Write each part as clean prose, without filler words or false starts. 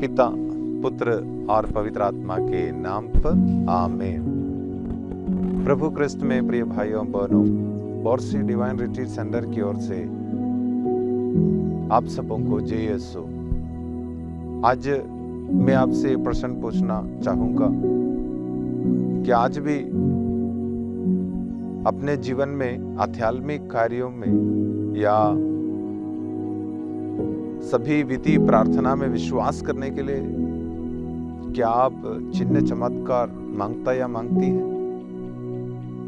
पिता, पुत्र और पवित्र आत्मा के नाम पर आमीन। प्रभु क्रिस्त में प्रिय भाइयों बहनों, बोर्सी डिवाइन रिट्रीट सेंटर की ओर से आप सबों को जय यीशु। आज मैं आपसे प्रश्न पूछना चाहूंगा कि आज भी अपने जीवन में आध्यात्मिक कार्यों में या सभी विधि प्रार्थना में विश्वास करने के लिए क्या आप चिन्ह चमत्कार मांगता या मांगती है?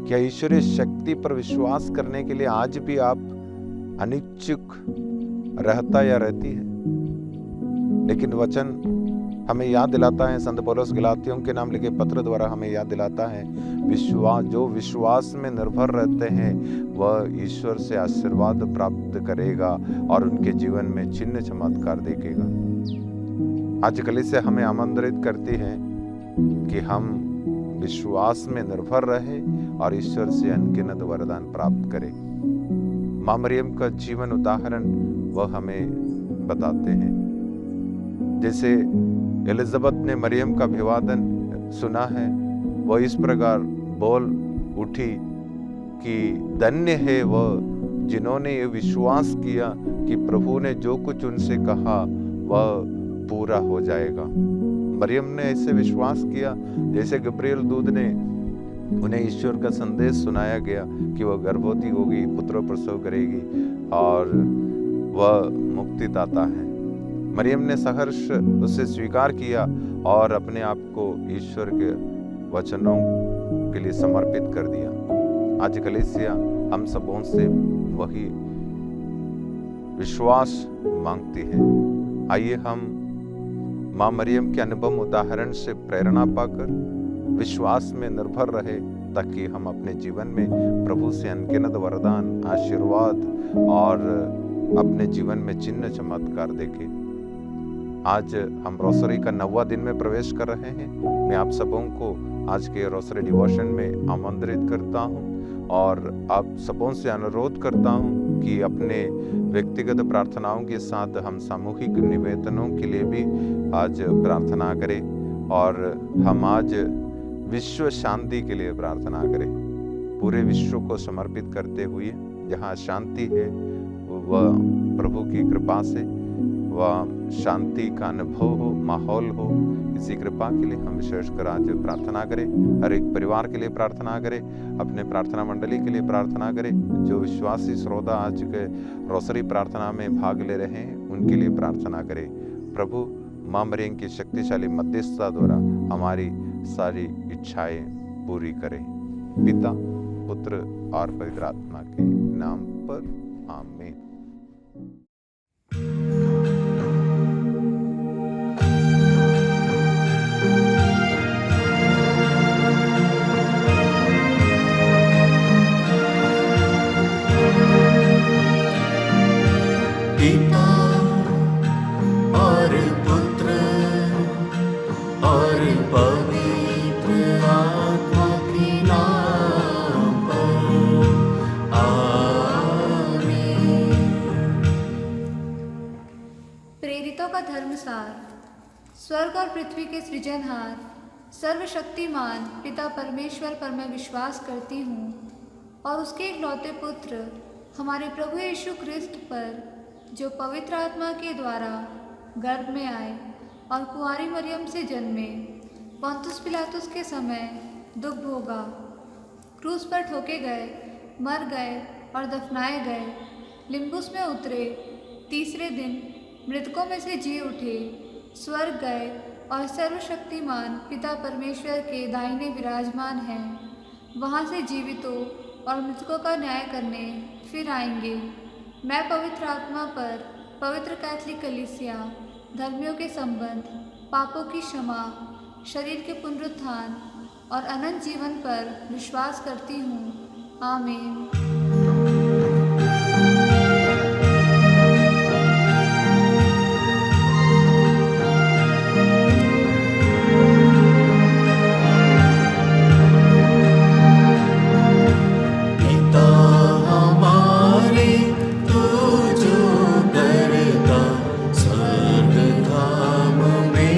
क्या ईश्वरीय शक्ति पर विश्वास करने के लिए आज भी आप अनिच्छुक रहता या रहती है? लेकिन वचन हमें याद दिलाता है, संत पौलुस गलातियों के नाम लिखे पत्र द्वारा हमें याद दिलाता है, जो विश्वास में निर्भर रहते हैं वह ईश्वर से आशीर्वाद प्राप्त करेगा और उनके जीवन में चिन्ह चमत्कार देखेगा। आज कलीसिया हमें आमंत्रित करती है कि हम विश्वास में निर्भर रहे और ईश्वर से अनगिनत वरदान प्राप्त करें। मां मरियम का जीवन उदाहरण वह हमें बताते हैं। जैसे एलिजाबेथ ने मरियम का अभिवादन सुना है, वह इस प्रकार बोल उठी कि धन्य है वह जिन्होंने ये विश्वास किया कि प्रभु ने जो कुछ उनसे कहा वह पूरा हो जाएगा। मरियम ने ऐसे विश्वास किया जैसे गब्रिएल दूत ने उन्हें ईश्वर का संदेश सुनाया गया कि वह गर्भवती होगी, पुत्र प्रसव करेगी और वह मुक्तिदाता है। मरियम ने सहर्ष उसे स्वीकार किया और अपने आप को ईश्वर के वचनों के लिए समर्पित कर दिया। आज कलीसिया हम सबों से वही विश्वास मांगती है। आइए हम मां मरियम के अनुभव उदाहरण से प्रेरणा पाकर विश्वास में निर्भर रहे, ताकि हम अपने जीवन में प्रभु से अनगिनत वरदान, आशीर्वाद और अपने जीवन में चिन्ह चमत्कार देखें। आज हम रोसरी का 9वां दिन में प्रवेश कर रहे हैं। मैं आप सबों को आज के रोसरी डिवोशन में आमंत्रित करता हूं और आप सबों से अनुरोध करता हूं कि अपने व्यक्तिगत प्रार्थनाओं के साथ हम सामूहिक निवेदनों के लिए भी आज प्रार्थना करें और हम आज विश्व शांति के लिए प्रार्थना करें। पूरे विश्व को समर्पित करते हुए जहाँ शांति है वह प्रभु की कृपा से वह शांति का अनुभव हो, माहौल हो, इसी कृपा के लिए हम विशेषकर आज प्रार्थना करें। हर एक परिवार के लिए प्रार्थना करें, अपने प्रार्थना मंडली के लिए प्रार्थना करें। जो विश्वासी श्रोता आज के रोसरी प्रार्थना में भाग ले रहे हैं उनके लिए प्रार्थना करें। प्रभु मां मरियम की शक्तिशाली मध्यस्थता द्वारा हमारी सारी इच्छाएं पूरी करें। पिता, पुत्र और पवित्र आत्मा के नाम पर आमीन। पिता और पुत्र और पवित्र आत्मा के नाम पर आमीन। प्रेरितों का धर्मसार। स्वर्ग और पृथ्वी के सृजनहार सर्वशक्तिमान पिता परमेश्वर पर मैं विश्वास करती हूँ और उसके इकलौते पुत्र हमारे प्रभु यीशु ख्रिस्त पर, जो पवित्र आत्मा के द्वारा गर्भ में आए और कुंवारी मरियम से जन्मे, पोंतुस पिलातुस के समय दुख भोगा, क्रूस पर ठोके गए, मर गए और दफनाए गए, लिम्बुस में उतरे, तीसरे दिन मृतकों में से जी उठे, स्वर्ग गए और सर्वशक्तिमान पिता परमेश्वर के दाहिने विराजमान हैं। वहाँ से जीवितों और मृतकों का न्याय करने फिर आएंगे। मैं पवित्र आत्मा पर, पवित्र कैथोलिक कलीसिया, धर्मियों के संबंध, पापों की क्षमा, शरीर के पुनरुत्थान और अनंत जीवन पर विश्वास करती हूँ। आमीन। स्वर्ग धाम में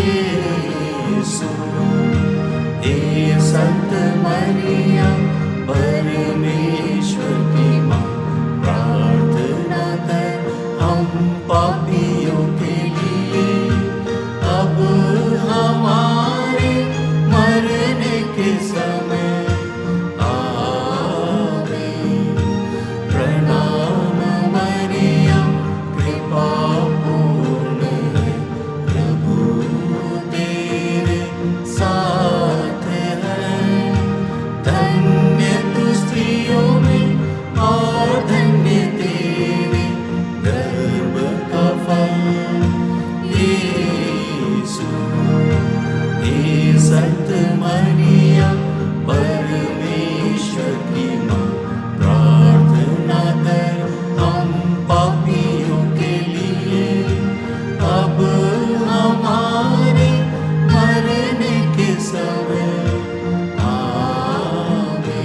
यीशु, हे संत मरिया परमेश्वर की माँ, प्रार्थना कर हम पापियों के लिए, अब हमारे मरने के समय आमीन। प्रणाम मरिया कृपा पूर्ण है, प्रभु तेरे साथ है, धन्य तू स्त्रियों में और धन्य तेरे गर्भ का फल यीशु। हे संत मरिया परमेश्वर की माँ, प्रार्थना कर हम पापियों के लिए, अब हमारे मरने के समय आमीन।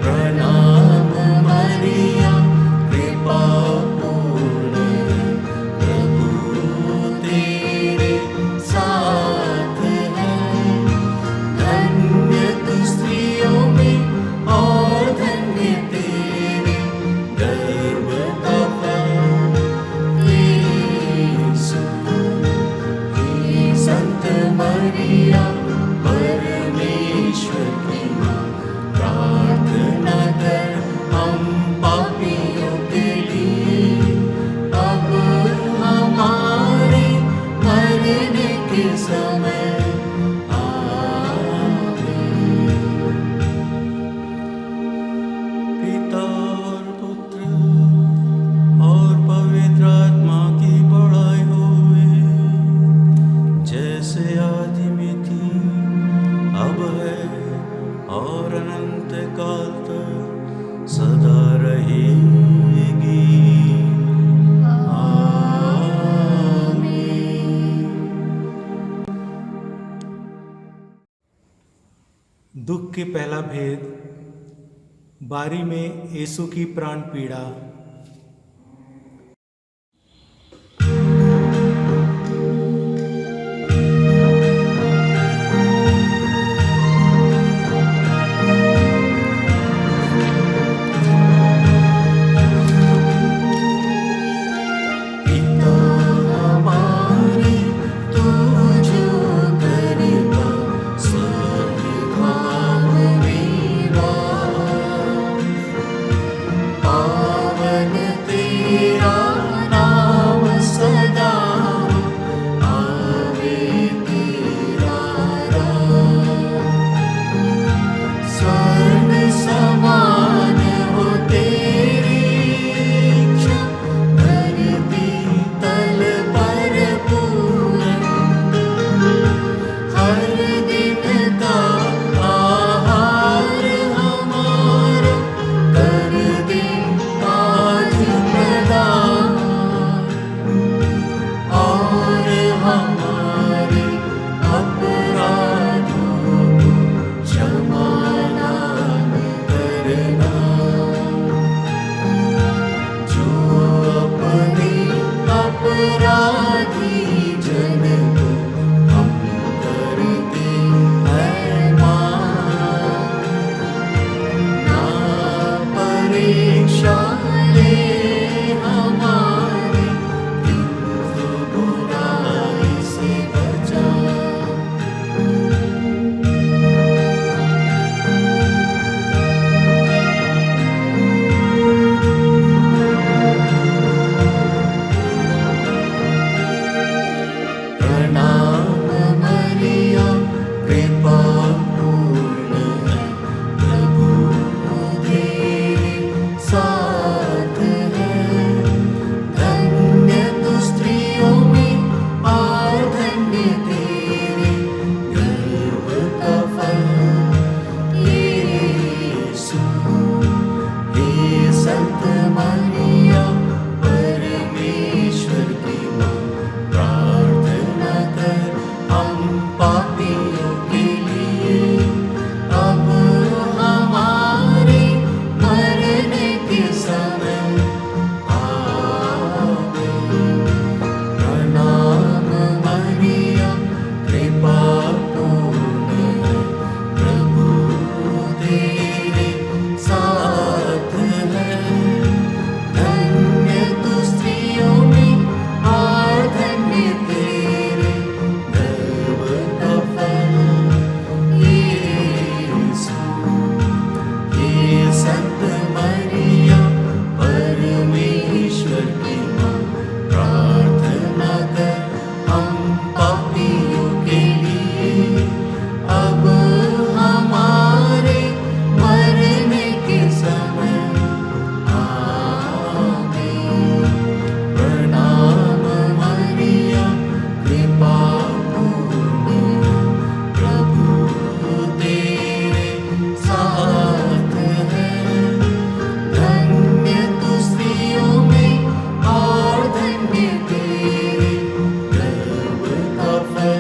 प्रणाम मरिया कृपा पूर्ण है, प्रभु तेरे साथ है, धन्य तू स्त्रियों में और धन्य तेरे गर्भ का फल यीशु। हे संत मरिया परमेश्वर की माँ, प्रार्थना कर हम पापियों के लिए, अब हमारे मरने के समय आमीन। पिता और पुत्र और पवित्र आत्मा की बड़ाई होवे, जैसे आदि में थी, अब है और अनंत काल तक सदा रहेगी। आमीन। दुख के पहला भेद, बारी में यीशु की प्राण पीड़ा। पिता हमारे तू जो करता सद्भाव मेरा, पावन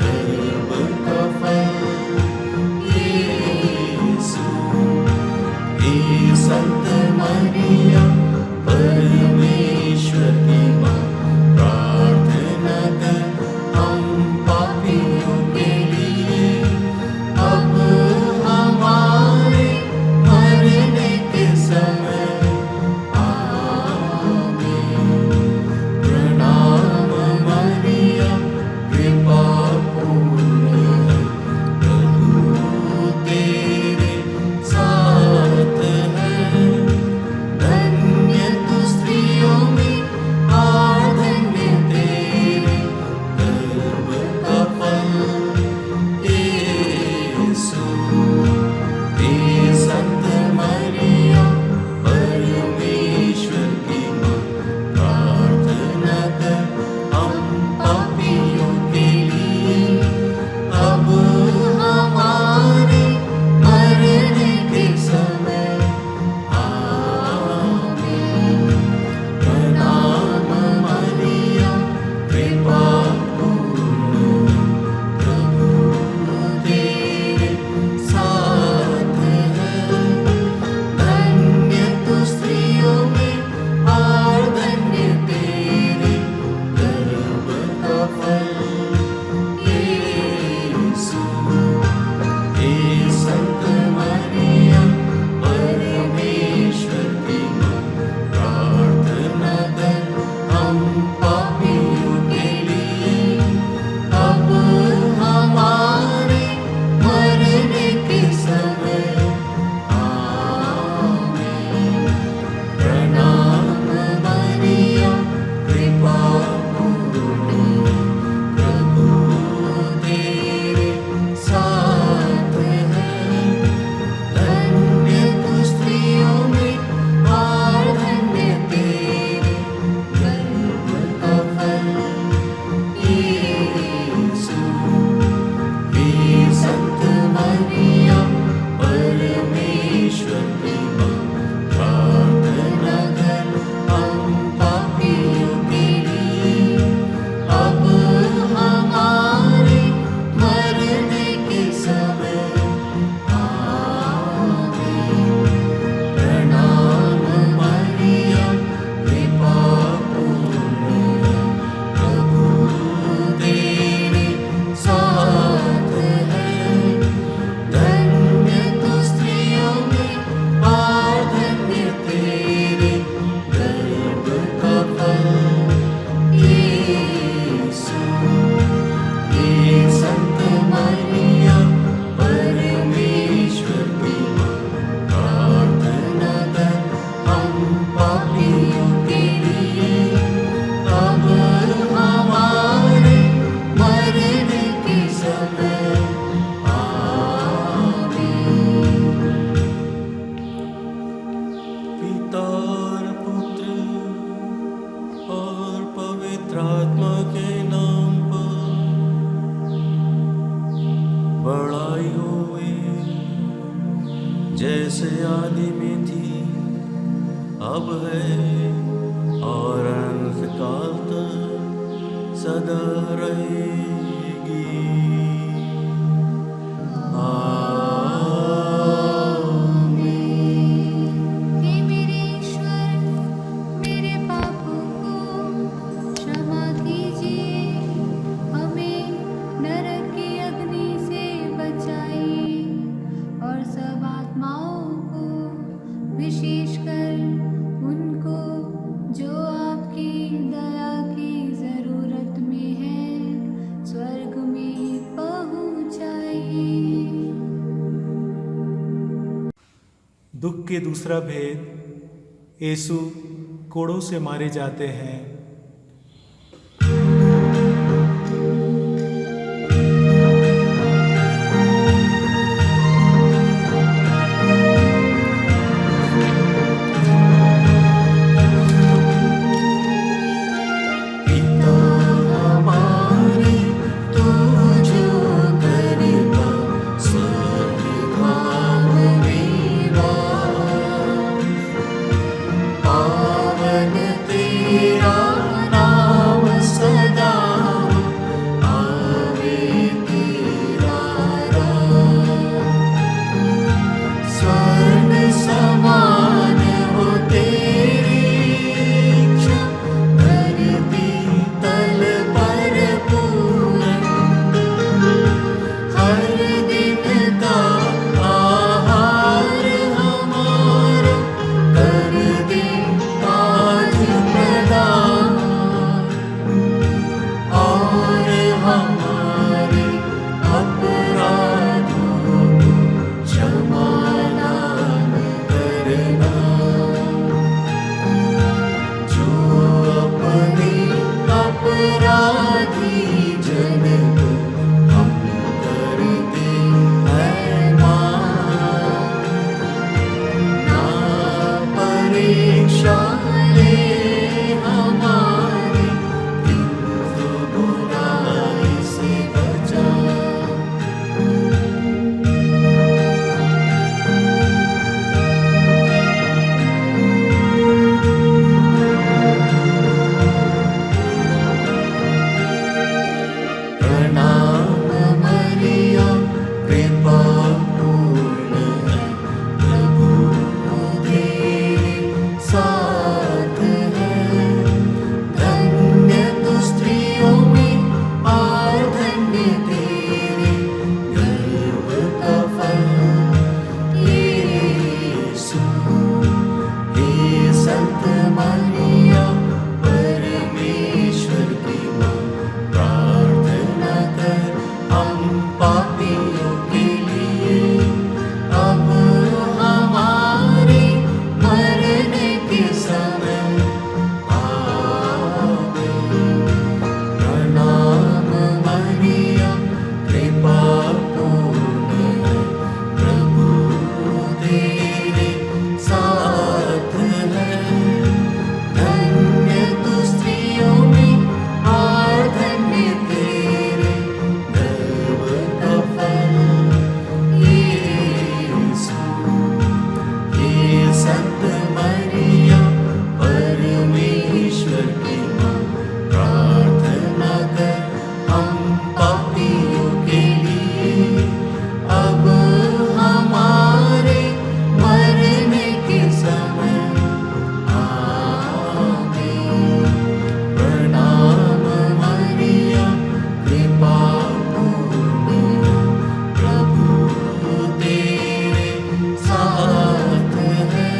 गर्भ का फल यीशु। हे संत मरियम परमेश्वर की माँ, प्रार्थना कर हम पापियों के लिए, अब हमारे मरने के समय। आमीन। प्रणाम मरियम कृपा पूर्ण है, प्रभु तेरे साथ है। धन्य तू स्त्रियों में, धन्य तेरे पिता और पुत्र और पवित्र आत्मा के नाम पर बड़ाई होवे, जैसे आदि में थी, अब है और अनंत काल तक सदा रहेगी। हे मेरे ईश्वर, मेरे पापों को क्षमा कीजिए, हमें नरक की अग्नि से बचाइए और सब आत्माओं को, विशेषकर उनको जो आपकी दया की जरूरत में है, स्वर्ग में पहुंचाइए। दुख के दूसरा भेद, यीशु कोड़ों से मारे जाते हैं। पिता हमारे तू जो करता स्वर्गभाग विवाह, पावन तेरा नाम सदा, आवे तेरा राज। स्वर्ग समान हो तेरी इच्छा, धरती तल पर पूर्ण। हर दिन का आहार हमारा कर दे आज प्रदान, और हमारे अपराधों को क्षमा दान करना, जो अपने अपराधी जन को हम करते हैं माफ। ना परीक्षा ले हमारी, किंतु बुराई से बचा। प्रणाम मरिया, कृपा पूर्ण है, प्रभु तेरे साथ है। धन्य तू स्त्रियों में और धन्य तेरे गर्भ का फल यीशु। हे संत मरिया, परमेश्वर की माँ, प्रार्थना कर हम पापियों के लिए, अब हमारे मरने के समय। आमीन। प्रणाम मरिया, कृपा पूर्ण है, प्रभु तेरे साथ है। धन्य तू स्त्रियों में और धन्य तेरे गर्भ का फल यीशु। हे संत मरिया, परमेश्वर की माँ, प्रार्थना कर हम पापियों के लिए, अब हमारे मरने के समय। आमीन। प्रणाम मरिया, कृपा पूर्ण है, प्रभु तेरे साथ है।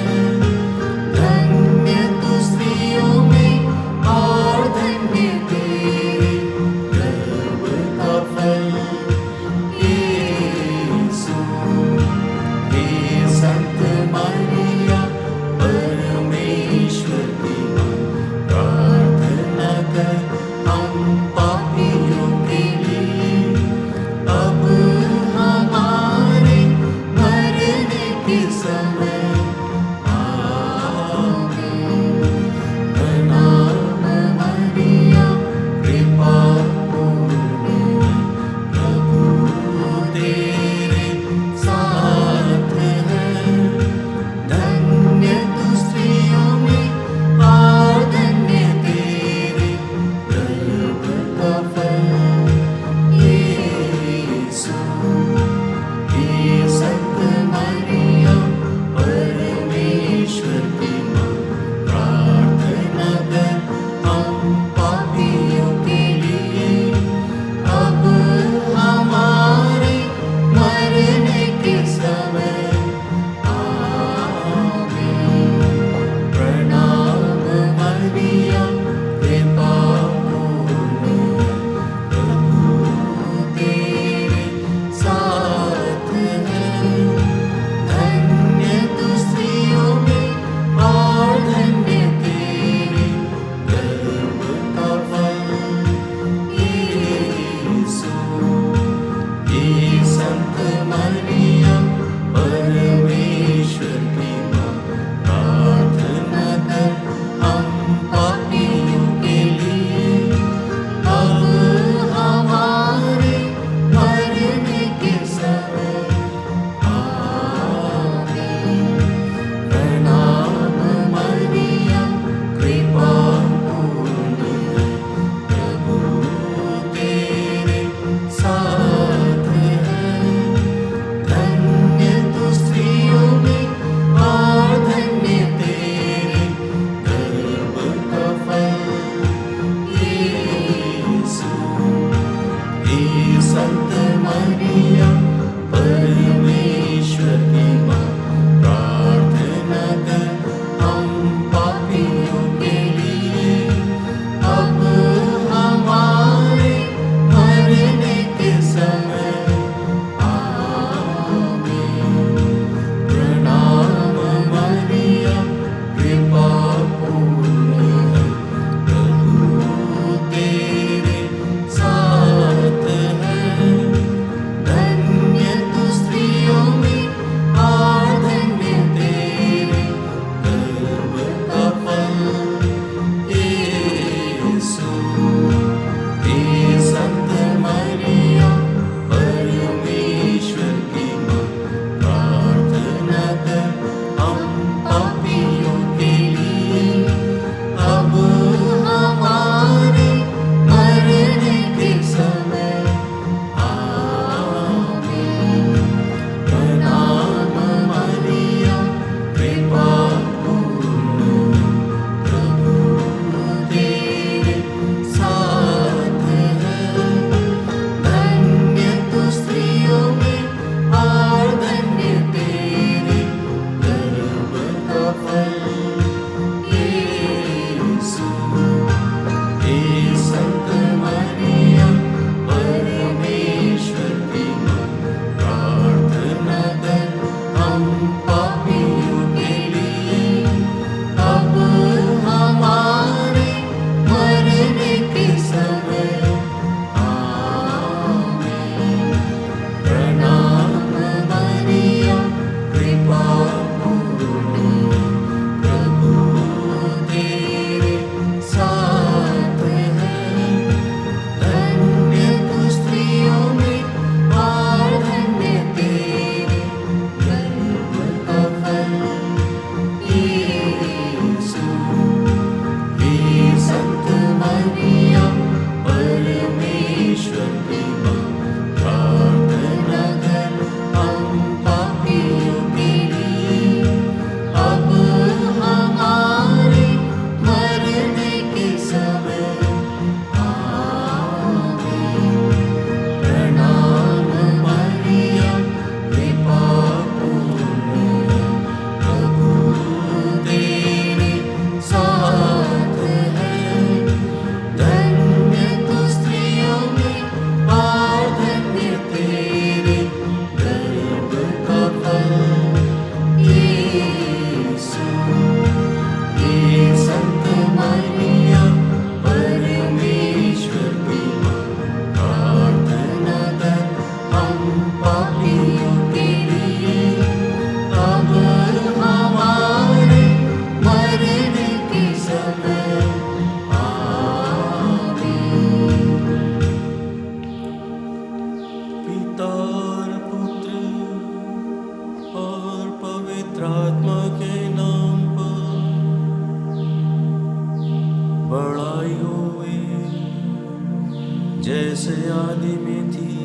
जैसे आदि में थी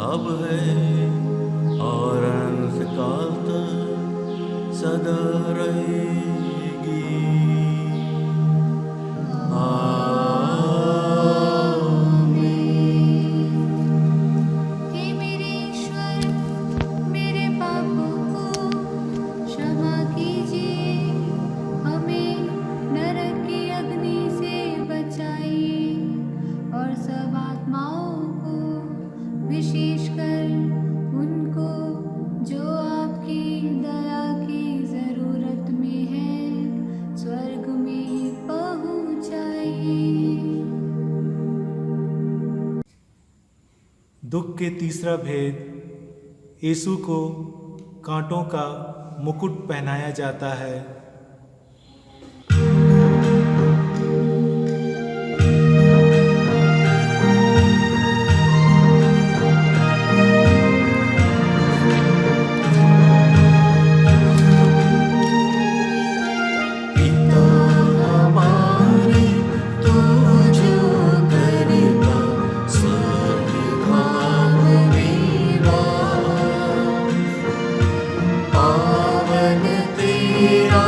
अब है और अंतकाल तक सदा रहेगी। हे मेरे ईश्वर, मेरे पापों को क्षमा कीजिए, हमें नरक की अग्नि से बचाइए और सब आत्माओं को, विशेषकर उनको जो आपकी दया की जरूरत में है, स्वर्ग में पहुंचाइए। दुख के तीसरा भेद, यीशु को कांटों का मुकुट पहनाया जाता है। पिता हमारे तू जो करता स्वभाव विवाह, पावन तेरा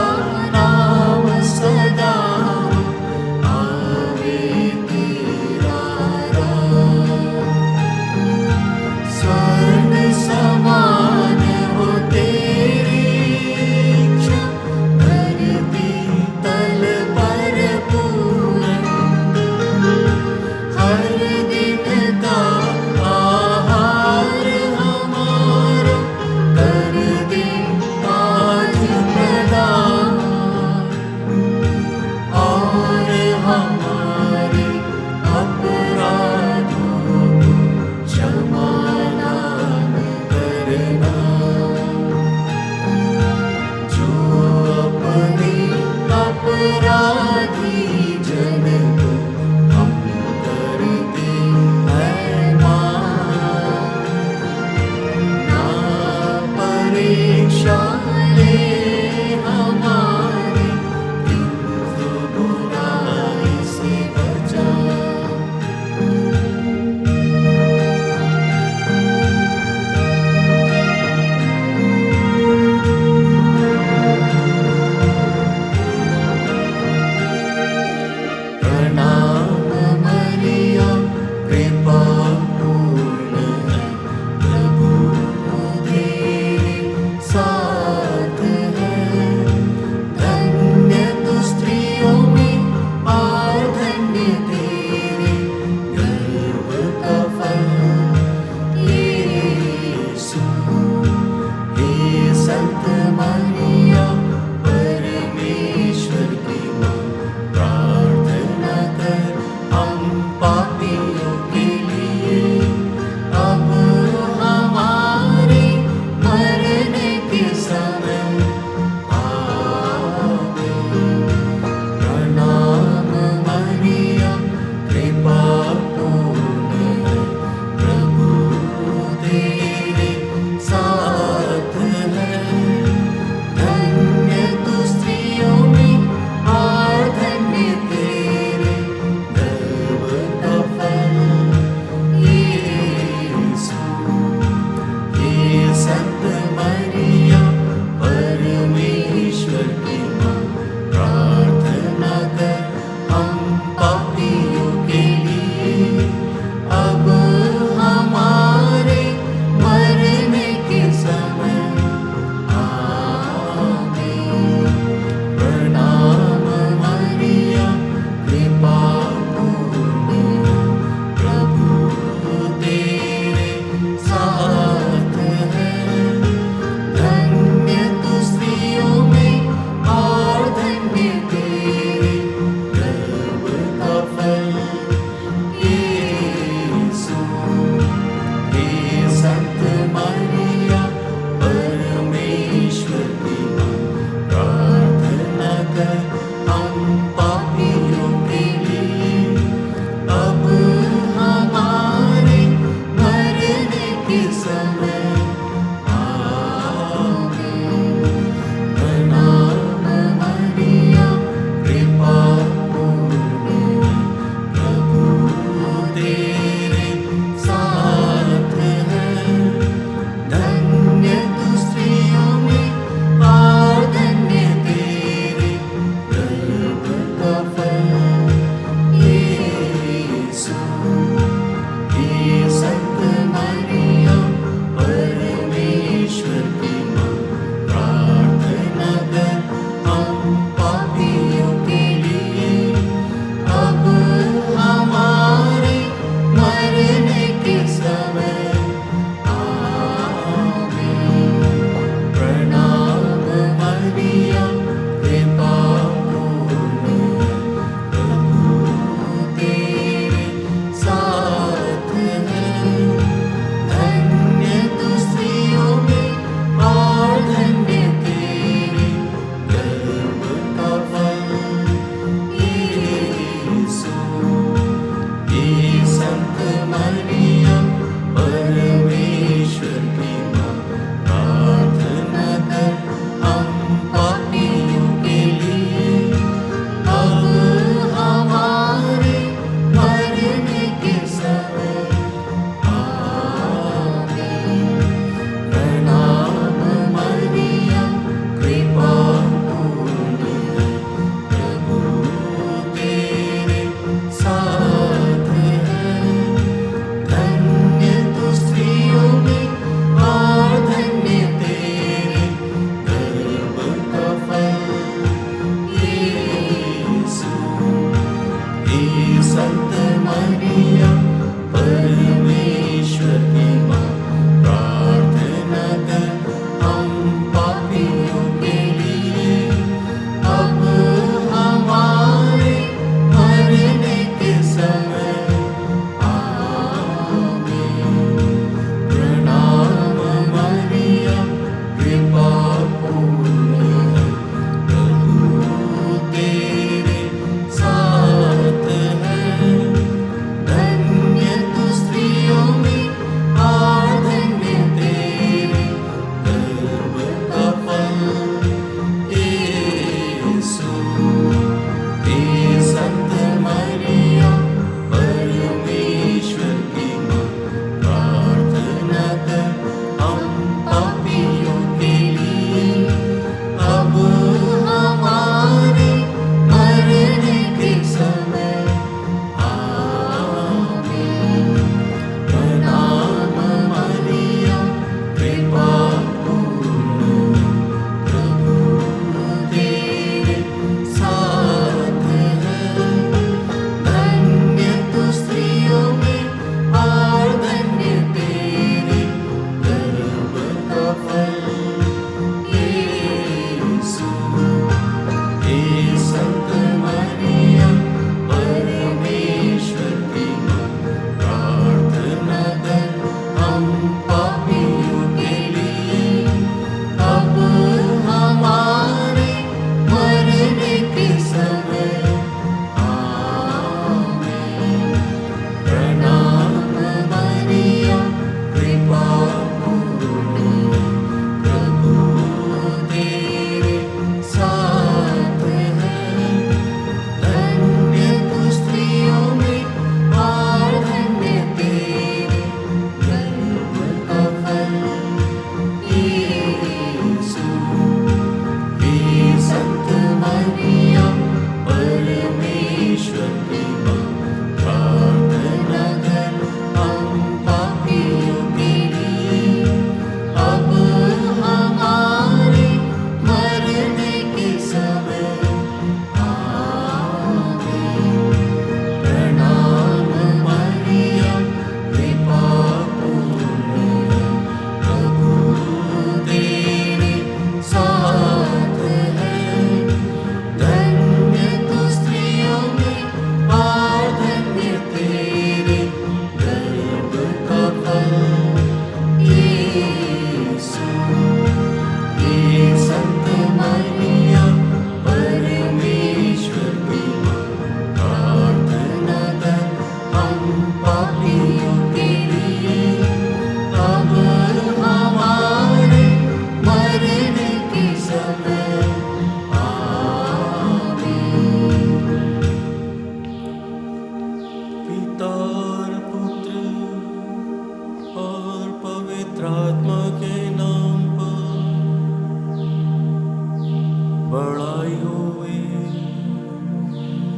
सहाय होवे,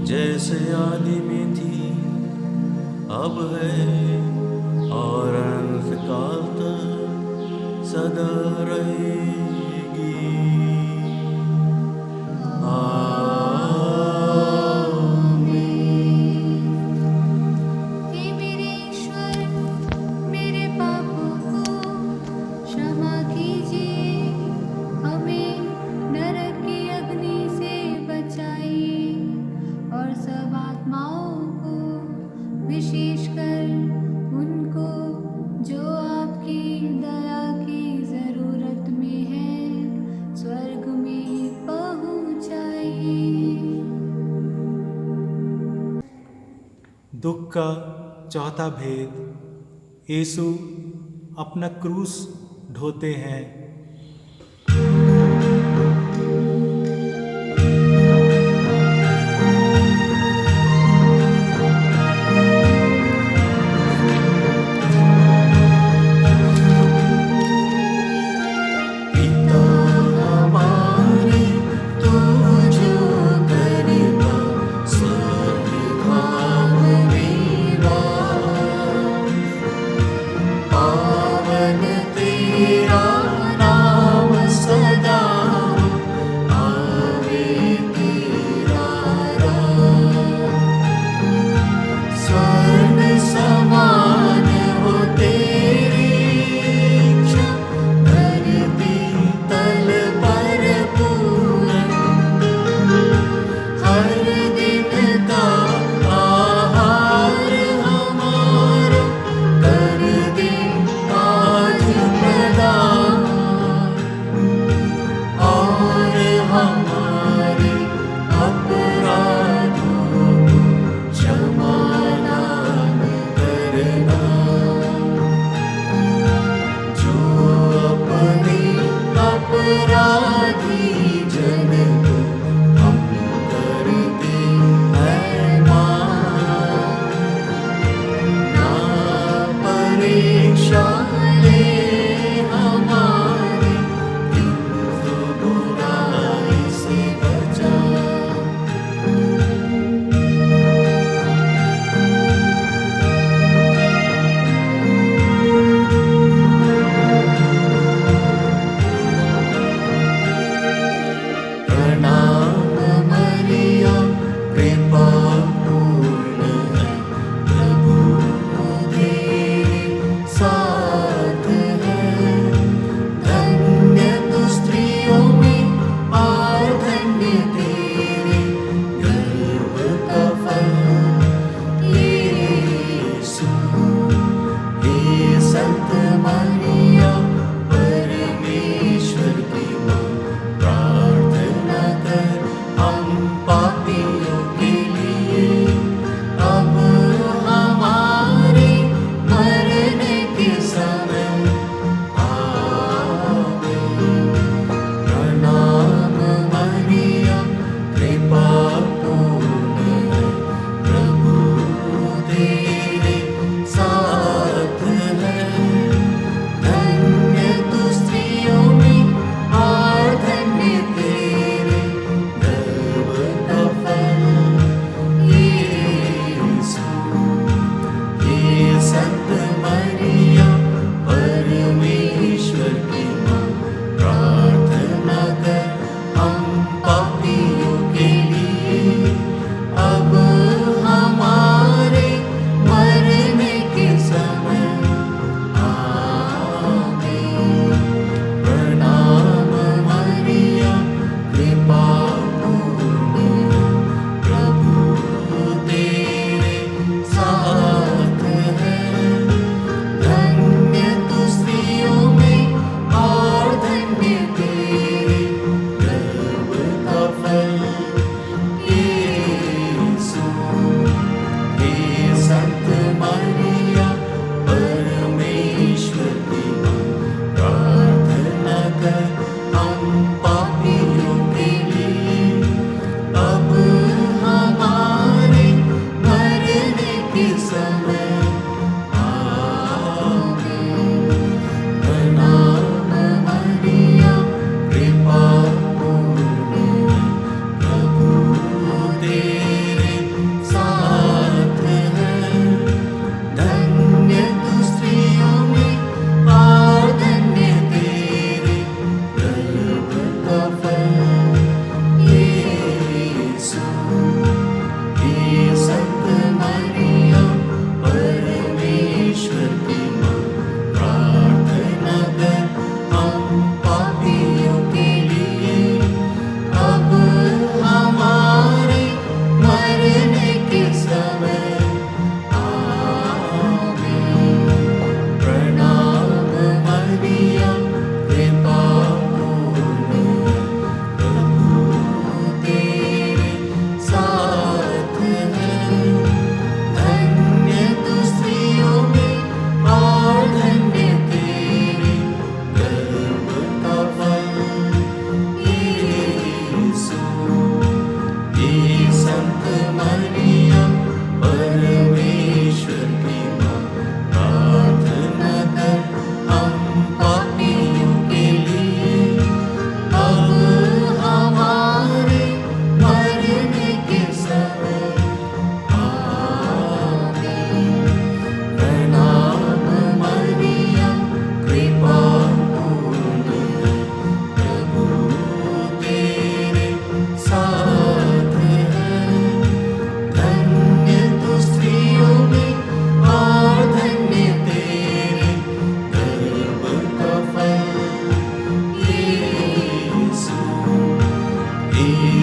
जैसे आदि में थी अब है और अनंत काल तक सदा रहेगी। हे मेरे ईश्वर, मेरे पापों को क्षमा कीजिए, हमें नरक की अग्नि से बचाइए और सब आत्माओं को, विशेषकर उनको जो आपकी दया की जरूरत में है, स्वर्ग में पहुंचाइए। दुख का चौथा भेद, यीशु अपना क्रूस ढोते हैं। पिता हमारे तू जो करता स्वभाव विवाह, पावन तेरा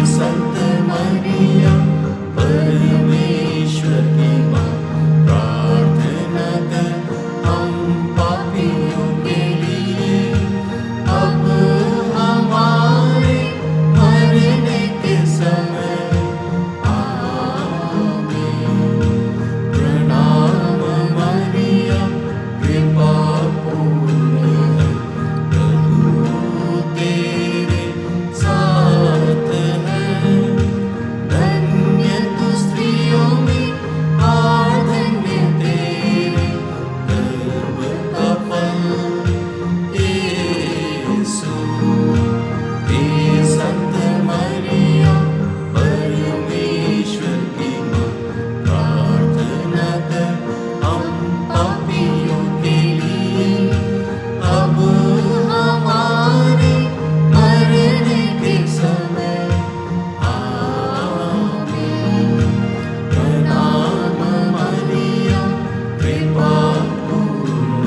संत मरिया परमेश्वर की माँ प्रार्थना कर हम पापियों के लिए अब हमारे मरने के समय आमीन। प्रणाम मरिया कृपा पूर्ण है प्रभु तेरे साथ है। धन्य तू स्त्रियों में और धन्य तेरे गर्भ का फल यीशु। हे संत मरिया परमेश्वर की माँ प्रार्थना कर हम पापियों के लिए अब हमारे मरने के समय आमीन। प्रणाम मरिया कृपा पूर्ण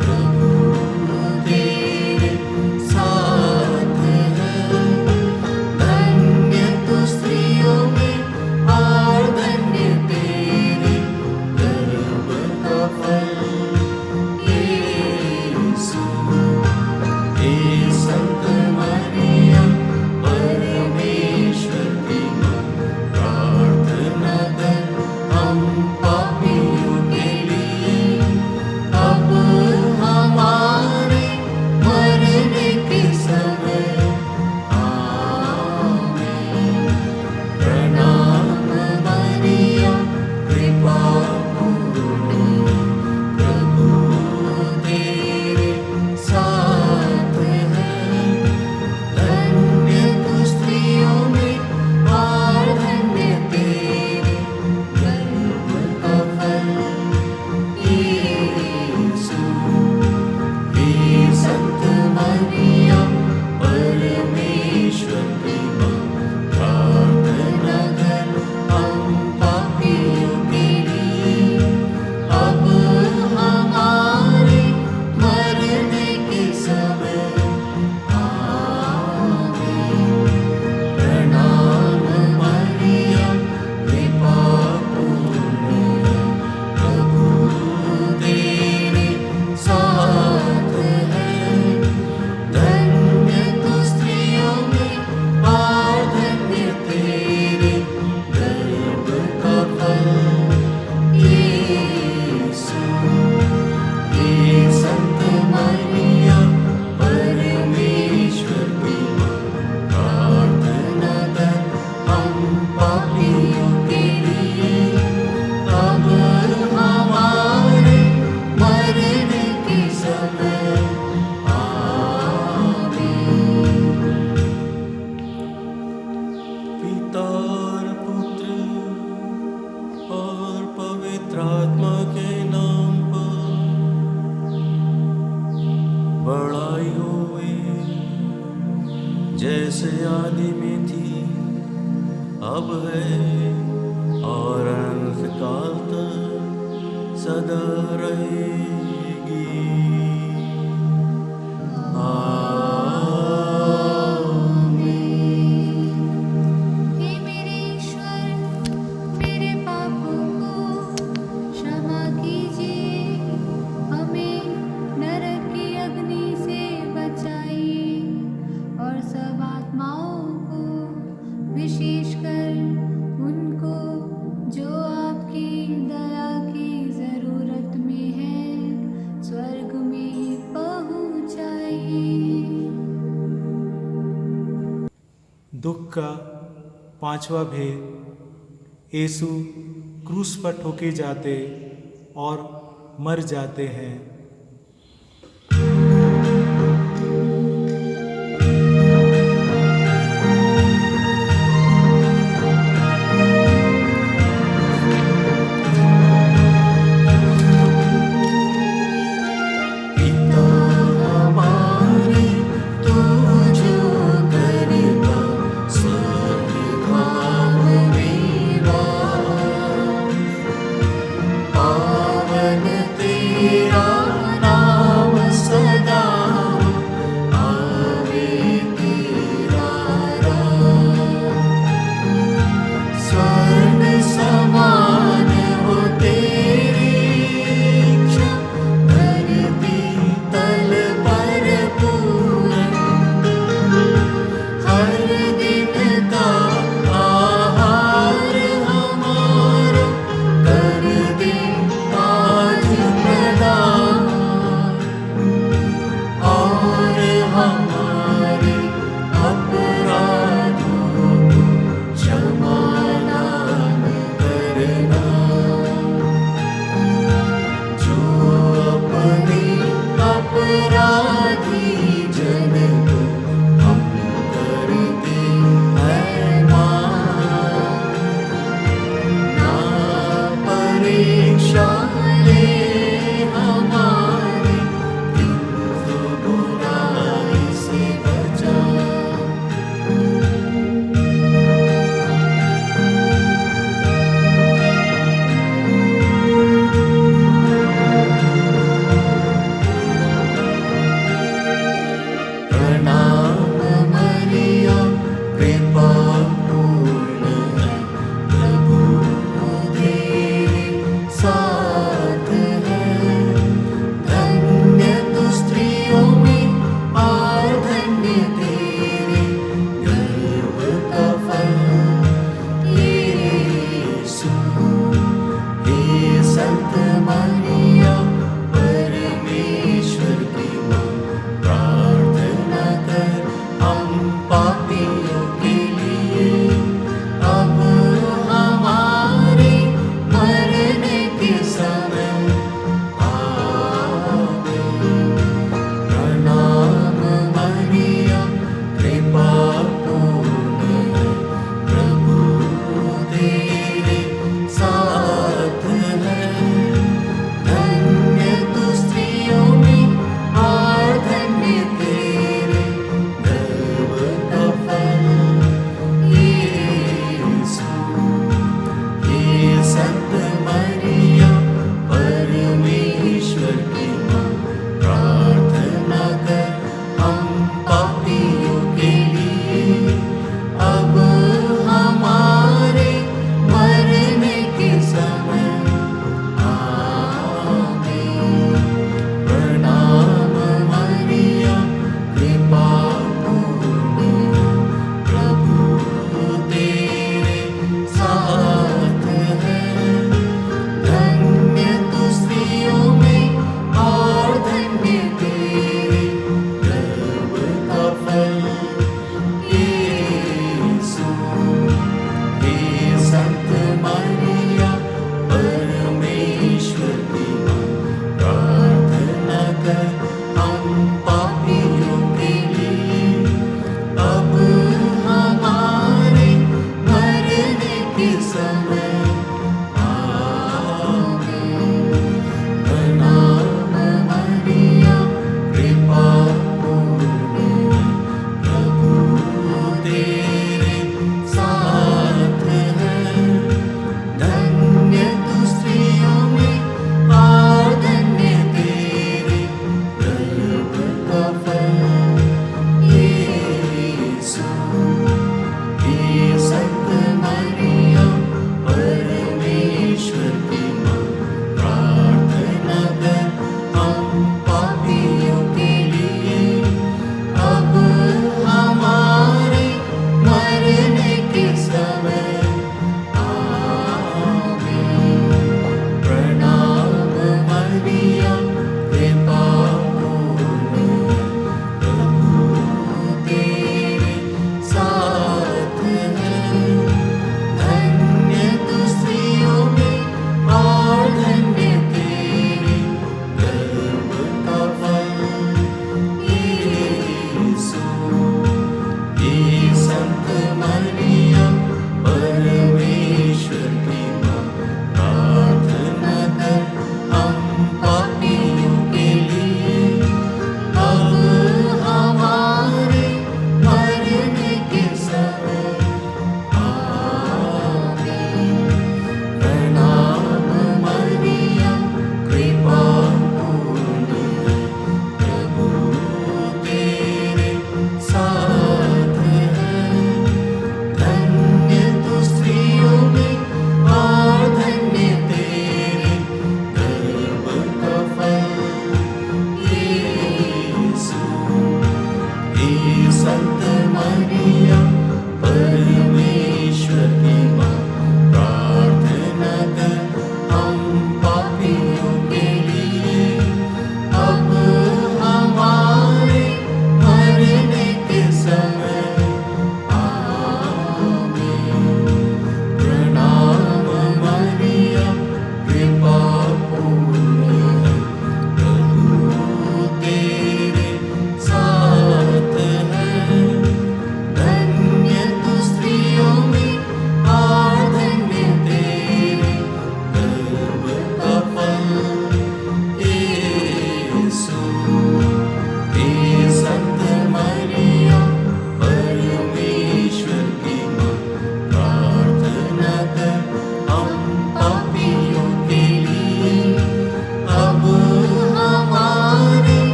प्रभु तेरे साथ है। धन्य तू स्त्रियों में और धन्य तेरे गर्भ का फल यीशु। हे संत मरिया परमेश्वर की माँ प्रार्थना कर हम पापियों के लिए अब हमारे मरने के समय आमीन। प्रणाम मरिया कृपा पूर्ण प्रभु तेरे साथ है। धन्य तू स्त्रियों में और धन्य तेरे गर्भ का फल यीशु। हे संत मरिया परमेश्वर की माँ प्रार्थना कर हम पापियों के लिए अब हमारे मरने के समय आमीन। प्रणाम मरिया कृपा पूर्ण प्रभु तेरे साथ है। धन्य तू स्त्रियों में और धन्य तेरे गर्भ का फल यीशु। हे संत मरिया परमेश्वर की माँ प्रार्थना कर हम पापियों के लिए अब हमारे मरने के समय आमीन। पिता और पुत्र और पवित्र आत्मा के नाम पर बड़ाई होवे जैसे आदि में थी अब है और अनंत काल तक सदा रहेगी आमीन। हे मेरे ईश्वर, मेरे पापों को क्षमा कीजिए, हमें नरक की अग्नि से बचाइए और सब आत्माओं को, विशेषकर उनको जो आपकी दया की जरूरत में है, स्वर्ग में पहुंचाइए। दुख का पांचवा भेद। यीशु क्रूस पर ठोके जाते और मर जाते हैं। पिता हमारे तू जो करता स्वभाव मेरा पावन तेरा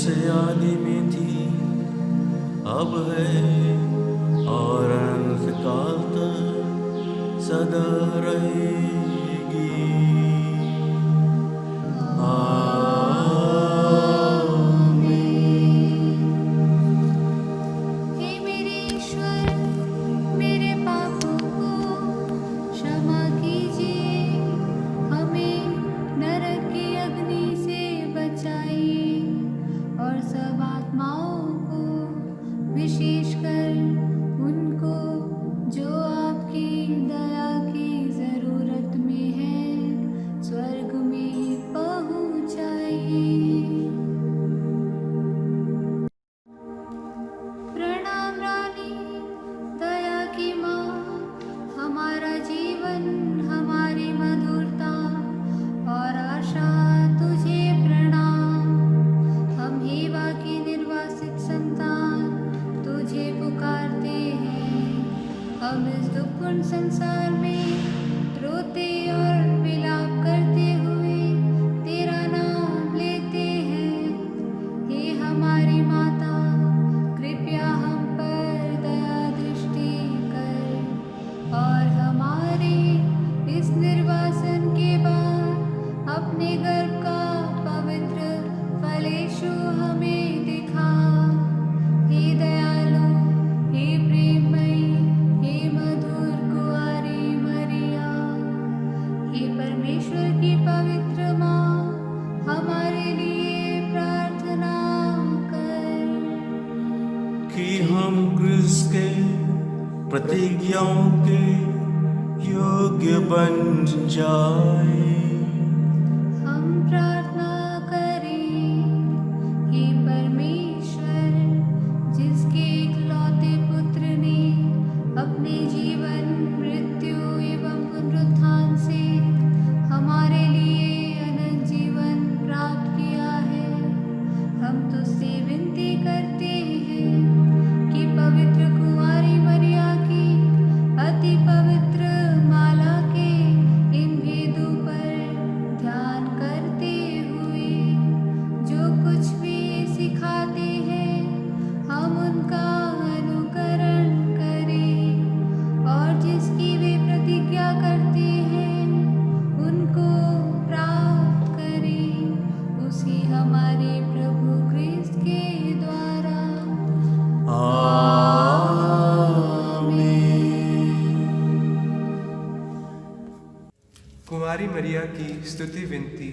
जैसे आदि में थी, अब है और अनंतकाल तक सदा रहेगी। हे मेरे ईश्वर, मेरे पापों को क्षमा कीजिए, हमें नरक की अग्नि से बचाइए और सब आत्माओं को, विशेषकर उनको जो आपकी दया की जरूरत में है, स्वर्ग में पहुंचाइए। प्रणाम रानी, दया की माँ, हमारा जीवन, हमारी मधुरता और आशा तुझे प्रणाम। हम हेवा की निर्वासित संतान तुझे पुकारते हैं। हम इस दुखपूर्ण संसार में रोते और विलाप करते हुए तेरा नाम लेते हैं। हे हमारी माता, कृपया हम पर दया दृष्टि कर और हमारे इस निर्वासन के बाद अपने गर्भ का पवित्र फलेशु हमें दिखा। हे दयालु, हे प्रेममयी, हे मधुर कुंवारी मरिया, हे परमेश्वर की पवित्र माँ, हमारे लिए प्रार्थना कर। कि हम क्रिस्त के प्रतिज्ञाओं के योग्य बन जाए। हम प्रार्थना करें। हे परमेश्वर, जिसके इकलौते पुत्र ने अपने जीवन, मृत्यु एवं पुनरुत्थान से हमारे लिए अनंत जीवन प्राप्त किया है, हम तुझसे विनती करते हैं कि पवित्र कुंवारी मरिया की अति पवित्र माला के इन भेदों पर ध्यान करते हुए जो कुछ भी सिखाते हैं, हम उनका अनुकरण करें और जिसकी वे प्रतिज्ञा करते हैं उनको प्राप्त करें, उसी हमारे प्रभु क्रिस्त के द्वारा। कुंवारी मरिया की स्तुति विनती।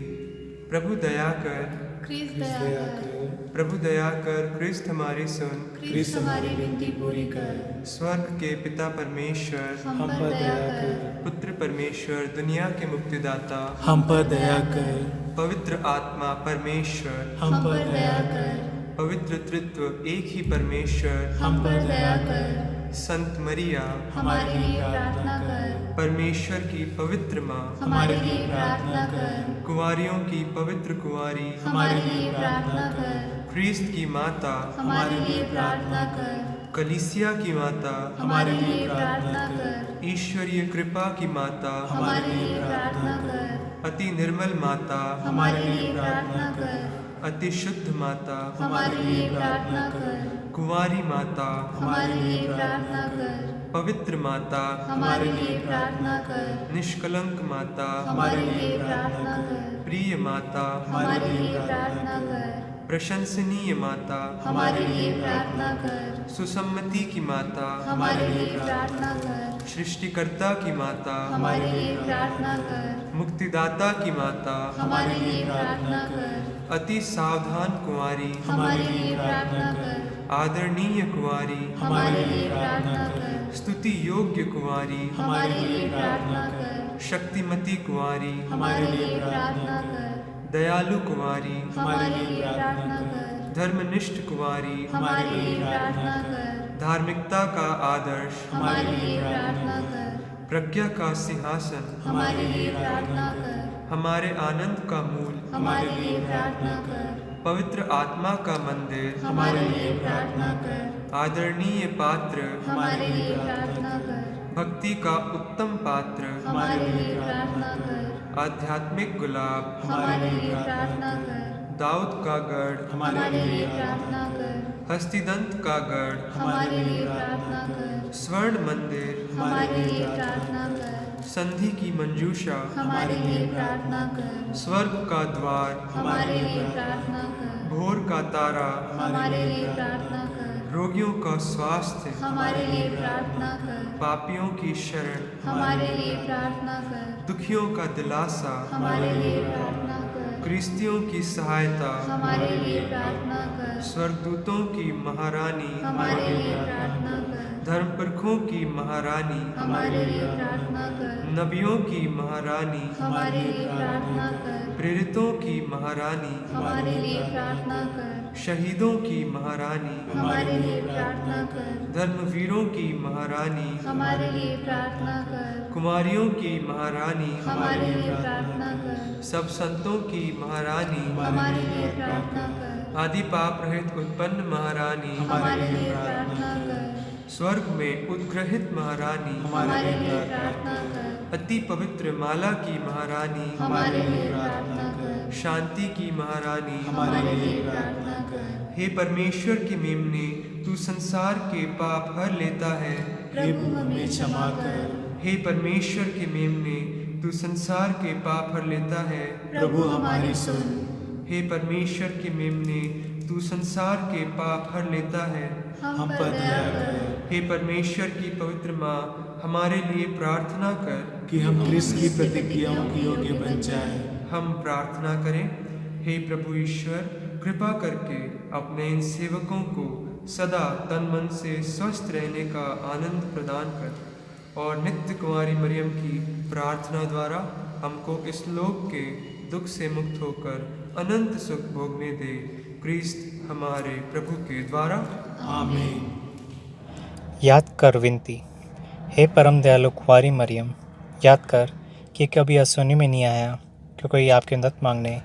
प्रभु दया कर, क्रिस्त दया कर, प्रभु दया कर, क्रिस्त हमारी सुन। क्रिस्त हमारी विनती पूरी कर, स्वर्ग के पिता परमेश्वर, हम पर दया कर, पुत्र परमेश्वर, दुनिया के मुक्तिदाता, हम पर दया कर, पवित्र आत्मा परमेश्वर, हम पर दया कर, पवित्र तृत्व एक ही परमेश्वर, हम पर दया कर, संत मरिया, हमारे लिए प्रार्थना कर, परमेश्वर की पवित्र माँ, हमारे लिए प्रार्थना कर, कुंवारियों की पवित्र कुंवारी, हमारे लिए प्रार्थना कर, क्रिस्त की माता, हमारे लिए प्रार्थना कर, कलीसिया की माता, हमारे लिए प्रार्थना कर, ईश्वरीय कृपा की माता, हमारे लिए प्रार्थना कर, अति निर्मल माता, हमारे लिए प्रार्थना कर, अति शुद्ध माता, हमारे लिए प्रार्थना कर, कुंवारी माता, हमारे लिए प्रार्थना कर, पवित्र माता, हमारे लिए प्रार्थना कर, निष्कलंक माता, हमारे लिए प्रार्थना कर, प्रिय माता, हमारे लिए प्रार्थना कर, प्रशंसनीय माता, हमारे लिए प्रार्थना कर, सुसम्मति की माता, हमारे लिए प्रार्थना कर, सृष्टिकर्ता की माता, हमारे लिए प्रार्थना कर, मुक्तिदाता की माता, हमारे लिए प्रार्थना कर, अति सावधान कुंवारी, हमारे लिए प्रार्थना कर, आदरणीय कुंवारी, हमारे लिए प्रार्थना कर, स्तुति योग्य कुंवारी, हमारे लिए प्रार्थना कर, शक्तिमती कुंवारी, हमारे लिए प्रार्थना कर, दयालु कुंवारी, हमारे लिए प्रार्थना कर, धर्मनिष्ठ कुंवारी, हमारे लिए प्रार्थना कर, धार्मिकता का आदर्श, हमारे लिए प्रार्थना कर, प्रज्ञा का सिंहासन, हमारे लिए प्रार्थना कर, हमारे आनंद का मूल, हमारे लिए प्रार्थना कर, पवित्र आत्मा का मंदिर, हमारे लिए प्रार्थना कर, आदरणीय पात्र, हमारे लिए प्रार्थना कर, भक्ति का उत्तम पात्र, हमारे लिए प्रार्थना कर, आध्यात्मिक गुलाब, हमारे लिए प्रार्थना कर, दाऊद का गढ़ हमारे लिए प्रार्थना कर। हस्तिदंत का गढ़ हमारे लिए प्रार्थना कर। स्वर्ण मंदिर हमारे लिए प्रार्थना कर। संधि की मंजूषा हमारे लिए प्रार्थना कर। स्वर्ग का द्वार हमारे लिए प्रार्थना कर। भोर का तारा हमारे लिए प्रार्थना कर। रोगियों का स्वास्थ्य हमारे लिए प्रार्थना कर। पापियों की शरण हमारे लिए प्रार्थना कर। दुखियों का दिलासा हमारे लिए प्रार्थना कर। क्रिस्तियों की सहायता हमारे लिए प्रार्थना कर। स्वर्गदूतों की महारानी हमारे लिए प्रार्थना कर। धर्मपुरखों की महारानी हमारे लिए प्रार्थना कर। नबियों की महारानी हमारे लिए प्रार्थना कर। प्रेरितों की महारानी हमारे लिए प्रार्थना कर। शहीदों की महारानी हमारे लिए प्रार्थना कर। धर्मवीरों की महारानी हमारे लिए प्रार्थना कर। कुमारियों की महारानी हमारे लिए प्रार्थना कर। सब संतों की महारानी हमारे लिए प्रार्थना कर। आदि पाप रहित उत्पन्न महारानी हमारे लिए प्रार्थना कर। स्वर्ग में उद्ग्रहित महारानी हमारे लिए प्रार्थना कर। अति पवित्र माला की महारानी हमारे लिए प्रार्थना कर। शांति की महारानी हमारे लिए प्रार्थना कर। हे परमेश्वर की मेमने तू संसार के पाप हर लेता है। प्रभु हमें क्षमा कर। हे परमेश्वर के मेमने तू संसार के पाप हर लेता है। प्रभु हमारी सुन। हे परमेश्वर के मेमने तू संसार के पाप हर लेता है। हम पर दया कर। हे परमेश्वर की पवित्र माँ हमारे लिए प्रार्थना कर कि हम क्रिस्त की प्रतिज्ञाओं के योग्य बन जाएं। हम प्रार्थना करें। हे प्रभु ईश्वर कृपा करके अपने इन सेवकों को सदा तन मन से स्वस्थ रहने का आनंद प्रदान कर और नित्य कुमारी मरियम की प्रार्थना द्वारा हमको इस लोक के दुख से मुक्त होकर अनंत सुख भोगने दे। क्रिस्त हमारे प्रभु के द्वारा आमीन। याद कर विनती। हे परम दयालु कुंवारी मरियम, याद कर कि कभी असुनी में नहीं आया कि कोई आपकी मदद मांगने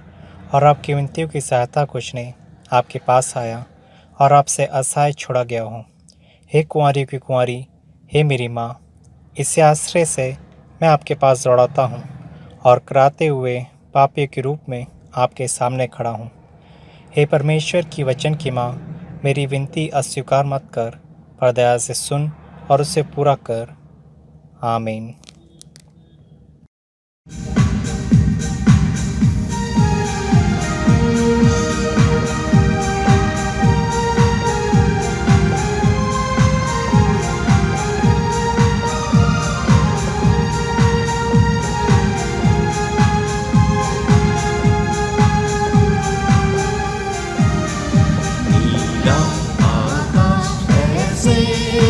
और आपकी विनतियों की सहायता खोजने आपके पास आया और आपसे असहाय छोड़ा गया हूँ। हे कुंवारी की कुंवारी, हे मेरी माँ, इसी आश्रय से मैं आपके पास दौड़ाता हूँ और कराते हुए पापी के रूप में आपके सामने खड़ा हूँ। हे परमेश्वर की वचन की माँ, मेरी विनती अस्वीकार मत कर, पर दया से सुन और उसे पूरा कर। आमीन। नीला आकाश ऐसे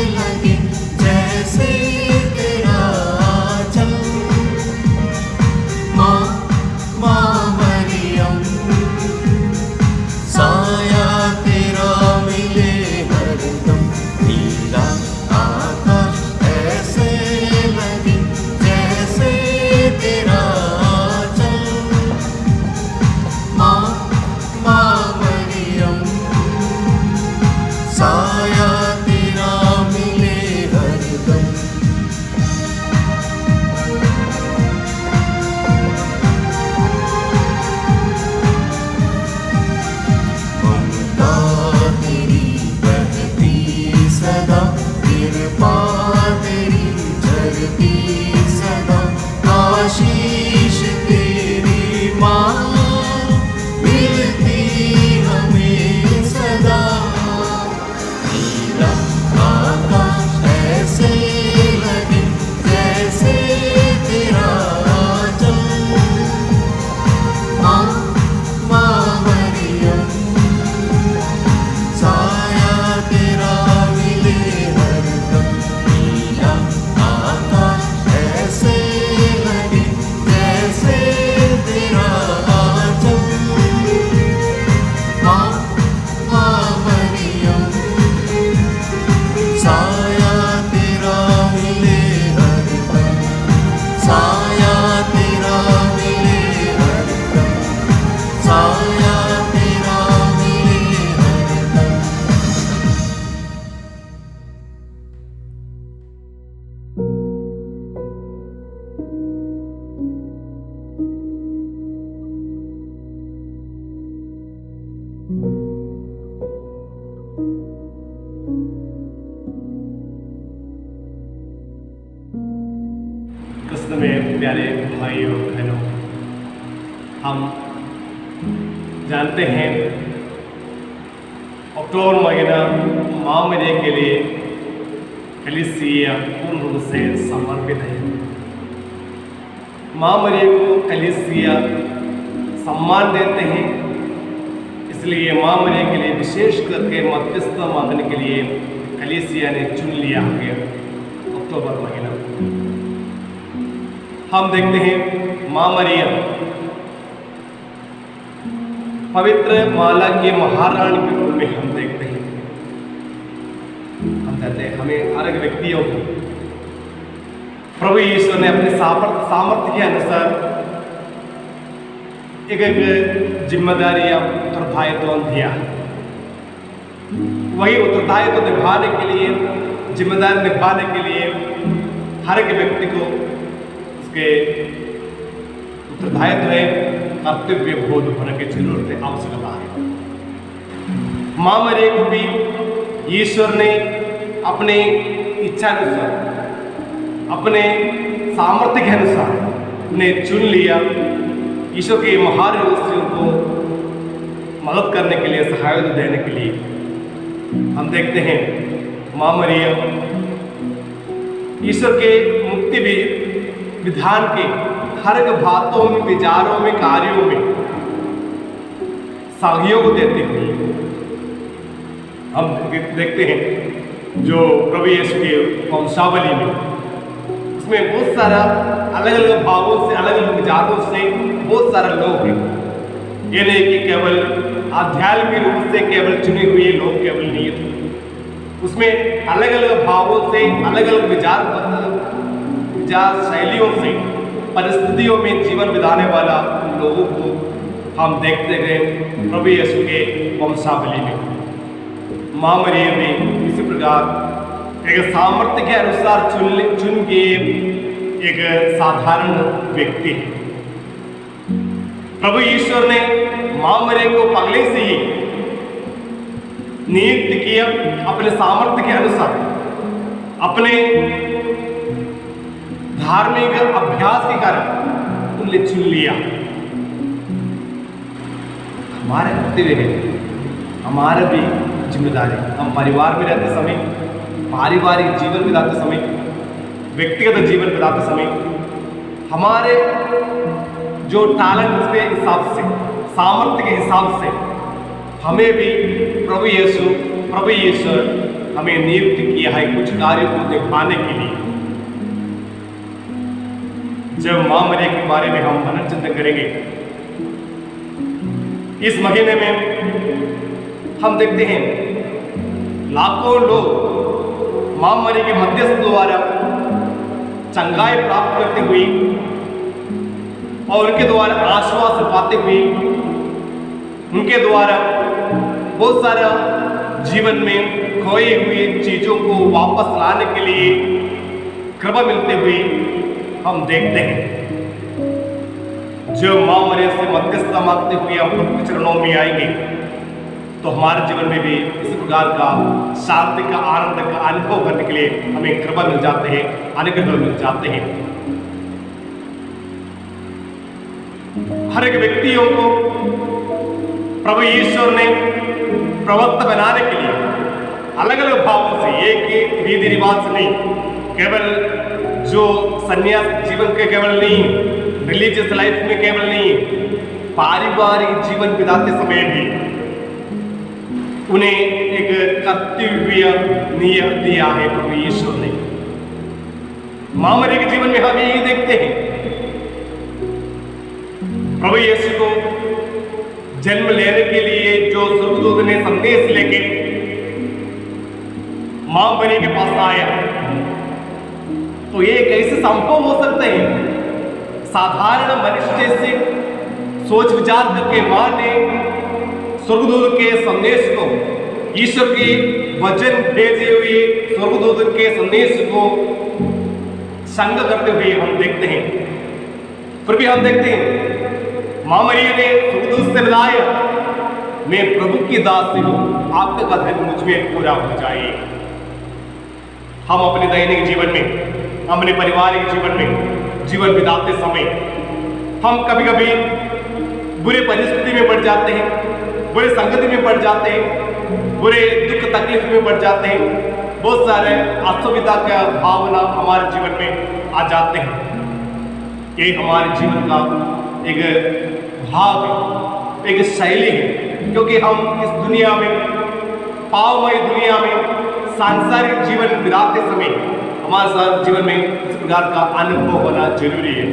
लगे जैसे तेरा क्रिस्त में प्यारे भाइयों बहनों, हम जानते हैं अक्टूबर महीना माँ मरिया के लिए कलीसिया पूर्ण रूप से समर्पित है। माँ मरिया को कलीसिया सम्मान देते हैं, इसलिए माँ मरिया के लिए विशेष करके मध्यस्थता मांगने के लिए कलीसिया ने चुन लिया है अक्टूबर महीना। हम देखते हैं माँ मरिया पवित्र माला की महारानी के रूप में हम देखते हैं। हम कहते हैं हमें हर एक व्यक्तियों को प्रभु यीशु ने अपने सामर्थ्य के अनुसार एक जिम्मेदारी या उत्तरदायित्व दिया। वही उत्तरदायित्व निभाने के लिए, जिम्मेदारी निभाने के लिए हर एक व्यक्ति को उसके उत्तरदायित्व है, कर्तव्य बोध होने की जरूरत है, आवश्यकता है। माँ मरिया को भी ईश्वर ने अपने इच्छा अनुसार, अपने सामर्थ्य के अनुसार उन्हें चुन लिया, ईश्वर के महान रहस्यों को मदद करने के लिए, सहायता देने के लिए। हम देखते हैं माँ मरिया ईश्वर के मुक्ति भी विधान के हर एक बातों में, विचारों में, कार्यों में सहयोग देते हुए हम देखते हैं जो प्रभु यीशु के वंशावली में, उसमें बहुत सारा अलग अलग भावों से, अलग अलग विचारों से बहुत सारे लोग हैं। ये नहीं कि केवल आध्यात्मिक रूप से केवल चुने हुए लोग केवल नहीं थे, उसमें अलग अलग भावों से, अलग अलग विचार शैलियों से, परिस्थितियों में जीवन बिताने वाला लोगों को हम देखते गए प्रभु यीशु के वंशावली में। माँ मरिया में इसी प्रकार एक सामर्थ्य के अनुसार चुन के एक साधारण व्यक्ति है। प्रभु ईश्वर ने माँ मरिया को पहले से ही नियुक्त किया, अपने सामर्थ्य के अनुसार, अपने धार्मिक अभ्यास के कारण उन्हें चुन लिया। हमारे कर्तव्य है, हमारा भी जिम्मेदारी, हम परिवार में रहते समय, पारिवारिक जीवन बिताते समय, व्यक्तिगत जीवन बिताते समय हमारे जो टैलेंट के हिसाब से, सामर्थ्य के हिसाब से हमें भी प्रभु ईश्वर हमें नियुक्त किया है कुछ कार्यों को निभाने के लिए। जब माँ मरिया के बारे में हम मनन चिंतन करेंगे इस महीने में, हम देखते हैं लाखों लोग माँ मरिया के मध्यस्थ द्वारा चंगाई प्राप्त करते हुए और उनके द्वारा आश्वास पाते हुए, उनके द्वारा बहुत सारा जीवन में खोई हुई चीजों को वापस लाने के लिए कृपा मिलते हुए हम देखते हैं। जो माँ मरिया से मध्यस्थता मांगते हुए हम प्रभु के चरणों में आएंगे तो हमारे जीवन में भी इस प्रकार का शांति का, आनंद का अनुभव करने के लिए हमें कृपा मिल जाते हैं, अनुग्रह मिल जाते हैं। हर एक व्यक्तियों को प्रभु ईश्वर ने प्रवक्ता बनाने के लिए अलग अलग भावों से, एक ही रीति रिवाज से नहीं, केवल जो संन्यास जीवन के केवल नहीं, रिलीजियस लाइफ में केवल नहीं, पारिवारिक जीवन बिताते समय भी उन्हें एक कर्तव्य नियत दिया है प्रभु ईश्वर ने। माँ मरिया के जीवन में हम यही देखते हैं, प्रभु यीशु को जन्म लेने के लिए जो स्वर्गदूत ने संदेश लेके माँ मरिया के पास आया, तो ये कैसे संभव हो सकता है? साधारण मनुष्य से सोच विचार करके माँ ने स्वर्गदूत के संदेश को, ईश्वर के वचन भेजे हुए स्वर्गदूत के संदेश को संग करते हुए हम देखते हैं। फिर भी हम देखते हैं माँ मरिया ने स्वर्गदूत से बताया, मैं प्रभु की दासी हूँ, आपका कथन मुझ में पूरा हो जाए। हम अपने दैनिक जीवन में, अपने पारिवारिक जीवन में जीवन बिताते समय हम कभी कभी बुरे परिस्थिति में पड़ जाते हैं, बुरे संगति में पड़ जाते हैं, बुरे दुख तकलीफ में पड़ जाते हैं। बहुत सारे असुविधा का भावना हमारे जीवन में आ जाते हैं। ये हमारे जीवन का एक भाग है, एक शैली है, क्योंकि हम इस दुनिया में, पावमय दुनिया में सांसारिक जीवन बिताते समय हमारे साथ जीवन में इस प्रकार का अनुभव होना जरूरी है।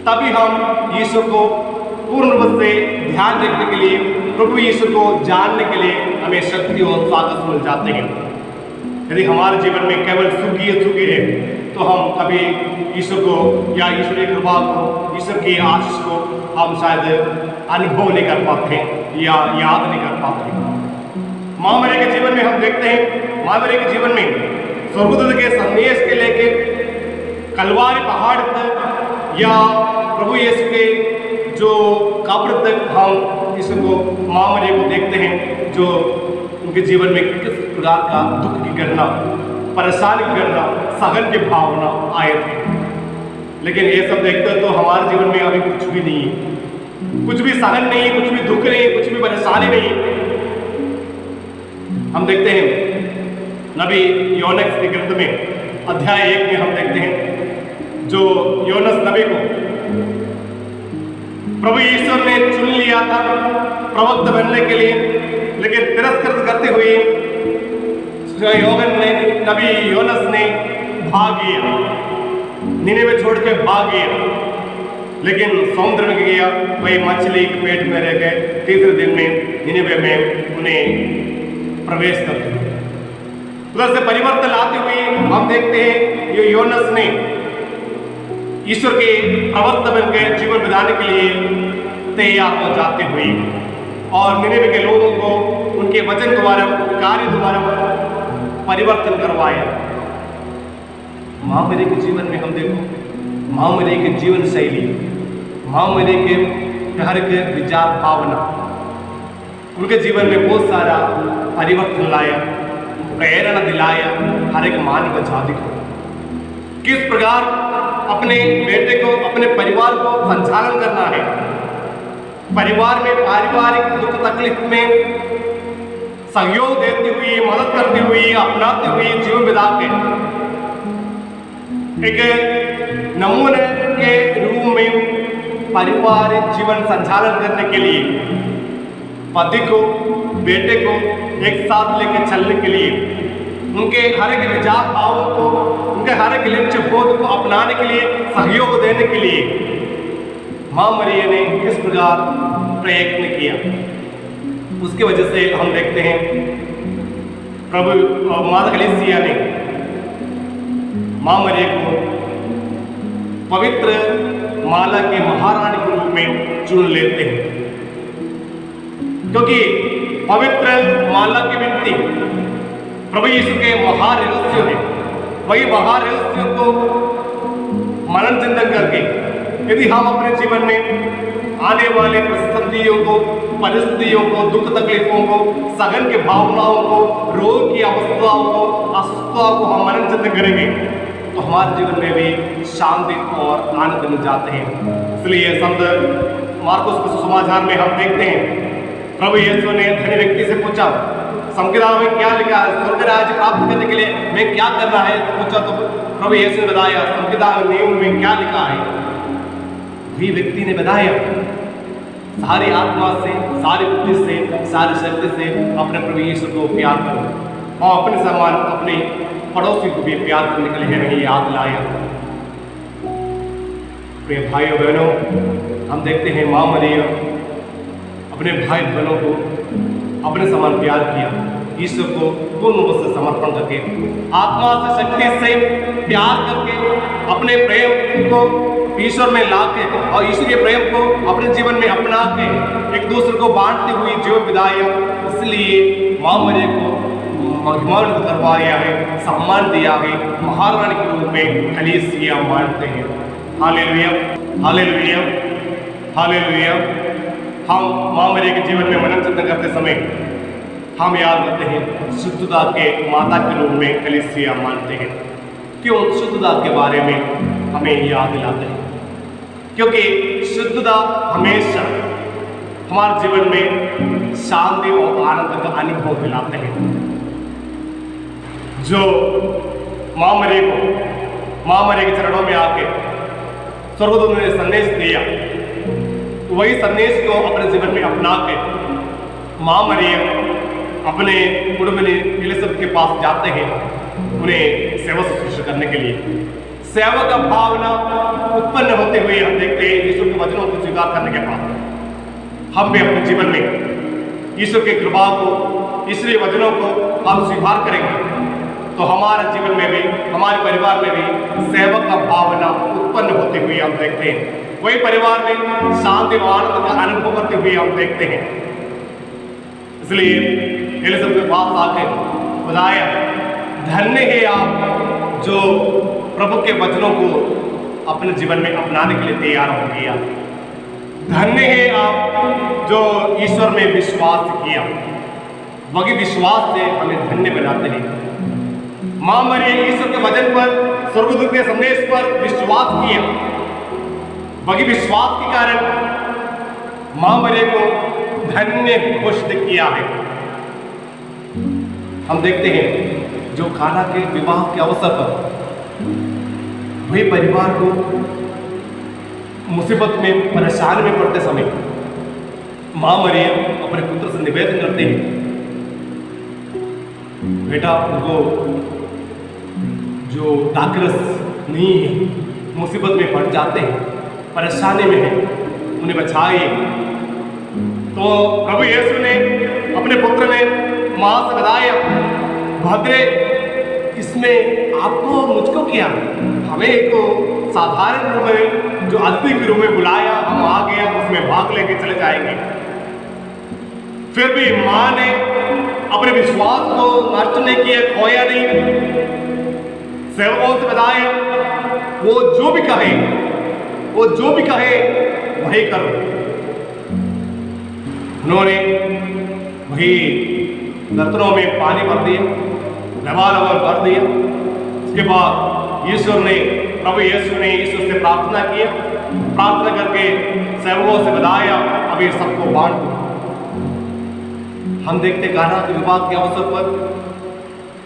तभी हम यीशु को पूर्ण रूप से ध्यान रखने के लिए, प्रभु यीशु को जानने के लिए हमें शक्ति और स्वागत मिल जाते हैं। यदि हमारे जीवन में केवल सुख ही है तो हम कभी ईश्वर को या ईश्वर की कृपा को, ईश्वर की आशीष को हम शायद अनुभव नहीं कर पाते या याद नहीं कर पाते। माँ मरियम के जीवन में हम देखते हैं, माँ मरियम के जीवन में स्वर्गदूत के संदेश के लेके कलवारी पहाड़ तक या प्रभु यीशु के जो कब्र तक हम इसको माँ मरियम को देखते हैं, जो उनके जीवन में किस प्रकार का दुख की घटना, परेशानी की घटना, सहन की भावना आए थे। लेकिन ये सब देखते तो हमारे जीवन में अभी कुछ भी नहीं है, कुछ भी सहन नहीं है, कुछ भी दुख नहीं है, कुछ भी परेशानी नहीं है। हम देखते हैं नबी योनस के ग्रंथ में अध्याय 1 में हम देखते हैं, जो योनस नबी को प्रभु ईश्वर ने चुन लिया था प्रवक्ता बनने के लिए, लेकिन तिरस्कृत करते हुए नबी योनस ने भाग गया, निनेवे छोड़ के भाग गया। लेकिन समुद्र में गया, वही मछली के पेट में रह गए। तीसरे दिन में निनेवे में उन्हें प्रवेश कर दिया। उधर से परिवर्तन लाते हुए हम देखते हैं ये योनस ने ईश्वर के प्रवक्ता बनकर जीवन बिताने के लिए तैयार हो जाते हुए और निनेवे के लोगों को उनके वचन द्वारा, कार्य द्वारा परिवर्तन करवाया। माँ मरियम के जीवन में हम देखो, माँ मरियम के जीवन शैली, माँ मरियम के हर के विचार भावना उनके जीवन में बहुत सारा परिवर्तन लाया, प्रेरणा दिलाया हर एक मानव जाति को किस प्रकार अपने बेटे को, अपने परिवार को संचालन करना है। परिवार में पारिवारिक दुख तकलीफ में सहयोग देते हुए, मदद करते हुए, अपनाते हुए जीवन बिताते एक नमूने के रूप में पारिवारिक जीवन संचालन करने के लिए पति को, बेटे को एक साथ लेकर चलने के लिए, उनके हर एक विचार भावों को, उनके हर एक लक्ष्य बोध को अपनाने के लिए, सहयोग देने के लिए माँ मरियम ने किस प्रकार प्रयत्न किया। उसकी वजह से हम देखते हैं प्रभु माता कलीसिया ने माँ मरियम को पवित्र माला के महारानी के रूप में चुन लेते हैं, क्योंकि पवित्र माला की विनती प्रभु यीशु के महारहस्य है। वही महारहस्य को मनन चिंतन करके यदि हम अपने जीवन में आने वाले परिस्थितियों को, दुख तकलीफों को, सहन की भावनाओं को, रोग की अवस्थाओं को, अस्वस्थताओं को हम मनन चिंतन करेंगे तो हमारे जीवन में भी शांति और आनंद मिल जाते हैं। इसलिए संत मार्कुस के सुसमाचार में हम देखते हैं प्रभु यीशु ने धनी व्यक्ति से पूछा, संहिता में क्या लिखा है, स्वर्ग राज्य प्राप्त करने के लिए मैं क्या करना है, तो पूछा तो प्रभु यीशु ने बताया संहिता नियम में क्या लिखा है। वही व्यक्ति ने बताया सारी आत्मा से, सारी बुद्धि से, सारी शक्ति से अपने प्रभु यीशु को प्यार करो और अपने समान अपने पड़ोसी को भी प्यार करने के लिए हमें याद लाया। प्रिय भाइयों बहनों, हम देखते हैं माँ मरियम अपने भाई बहनों को अपने समान प्यार किया, ईश्वर को पूर्ण रूप से समर्पण करके, आत्मा से, शक्ति से प्यार करके, अपने प्रेम को ईश्वर में लाके और ईश्वर के प्रेम को अपने जीवन में अपना के एक दूसरे को बांटते हुए जीवन बिताया। इसलिए माँ मरियम को महिमान्वित करवाया है, सम्मान दिया है, महारानी के रूप में कलीसिया मानते हैं। Hallelujah, hallelujah, hallelujah. हम माँ मरियम के जीवन में मनन चिंतन करते समय हम याद करते हैं शुद्धता के माता के रूप में कलीसिया मानते हैं। क्यों शुद्धता के बारे में हमें याद दिलाते हैं, क्योंकि शुद्धता हमेशा हमारे जीवन में शांति और आनंद का अनुभव दिलाते हैं। जो माँ मरियम के चरणों में आके स्वर्गदूत ने संदेश दिया, वही संदेश को अपने जीवन में अपना के माँ मरियम अपने कुटुंबिनी एलिसबेथ के पास जाते हैं उन्हें सेवा शुश्रूषा करने के लिए। सेवा का भावना उत्पन्न होते हुए हम देखते हैं ईश्वर के वचनों को स्वीकार करने के बाद हम भी अपने जीवन में ईश्वर की कृपा को, ईश्वरीय वचनों को हम स्वीकार करेंगे तो हमारे जीवन में भी, हमारे परिवार में भी सेवा का भावना उत्पन्न होते हुए हम देखते हैं। वही परिवार में शांति और आनंद का अनुभव करते हुए हम देखते हैं। इसलिए एलिसबेथ के पास आकर बताया, धन्य है आप जो प्रभु के वचनों को अपने जीवन में अपनाने के लिए तैयार हो गया। धन्य है आप जो ईश्वर में विश्वास किया। वही विश्वास से हमें धन्य बनाते हैं। माँ मरियम ईश्वर के वचन पर, स्वर्गदूत के संदेश पर विश्वास किया। वही विश्वास के कारण माँ मरियम को धन्य घोषित किया है। हम देखते हैं जो काना के विवाह के अवसर पर वही परिवार को मुसीबत में, परेशानी में पड़ते समय माँ मरियम अपने पुत्र से निवेदन करते हैं, बेटा उनको जो दाखरस नहीं है, मुसीबत में पड़ जाते हैं, परेशानी में है, उन्हें बचाइए। तो प्रभु यीशु ने अपने पुत्र ने माँ से बताया, भद्रे इसमें आपको मुझको क्या, हमें एक साधारण रूप में जो अतिथि के रूप में बुलाया, हम आ गया, उसमें भाग लेके चले जाएंगे। फिर भी माँ ने अपने विश्वास को नष्ट नहीं किया, खोया नहीं। सेवकों से बताया, वो जो भी कहे वही करो। उन्होंने वही बर्तनों में पानी भर दिया, लबालब भर दिया। उसके बाद ईश्वर ने, प्रभु यीशु ने ईश्वर से प्रार्थना किया। प्रार्थना करके सेवकों से बताया, अभी सबको बांट दो। हम देखते काना के विवाह के अवसर पर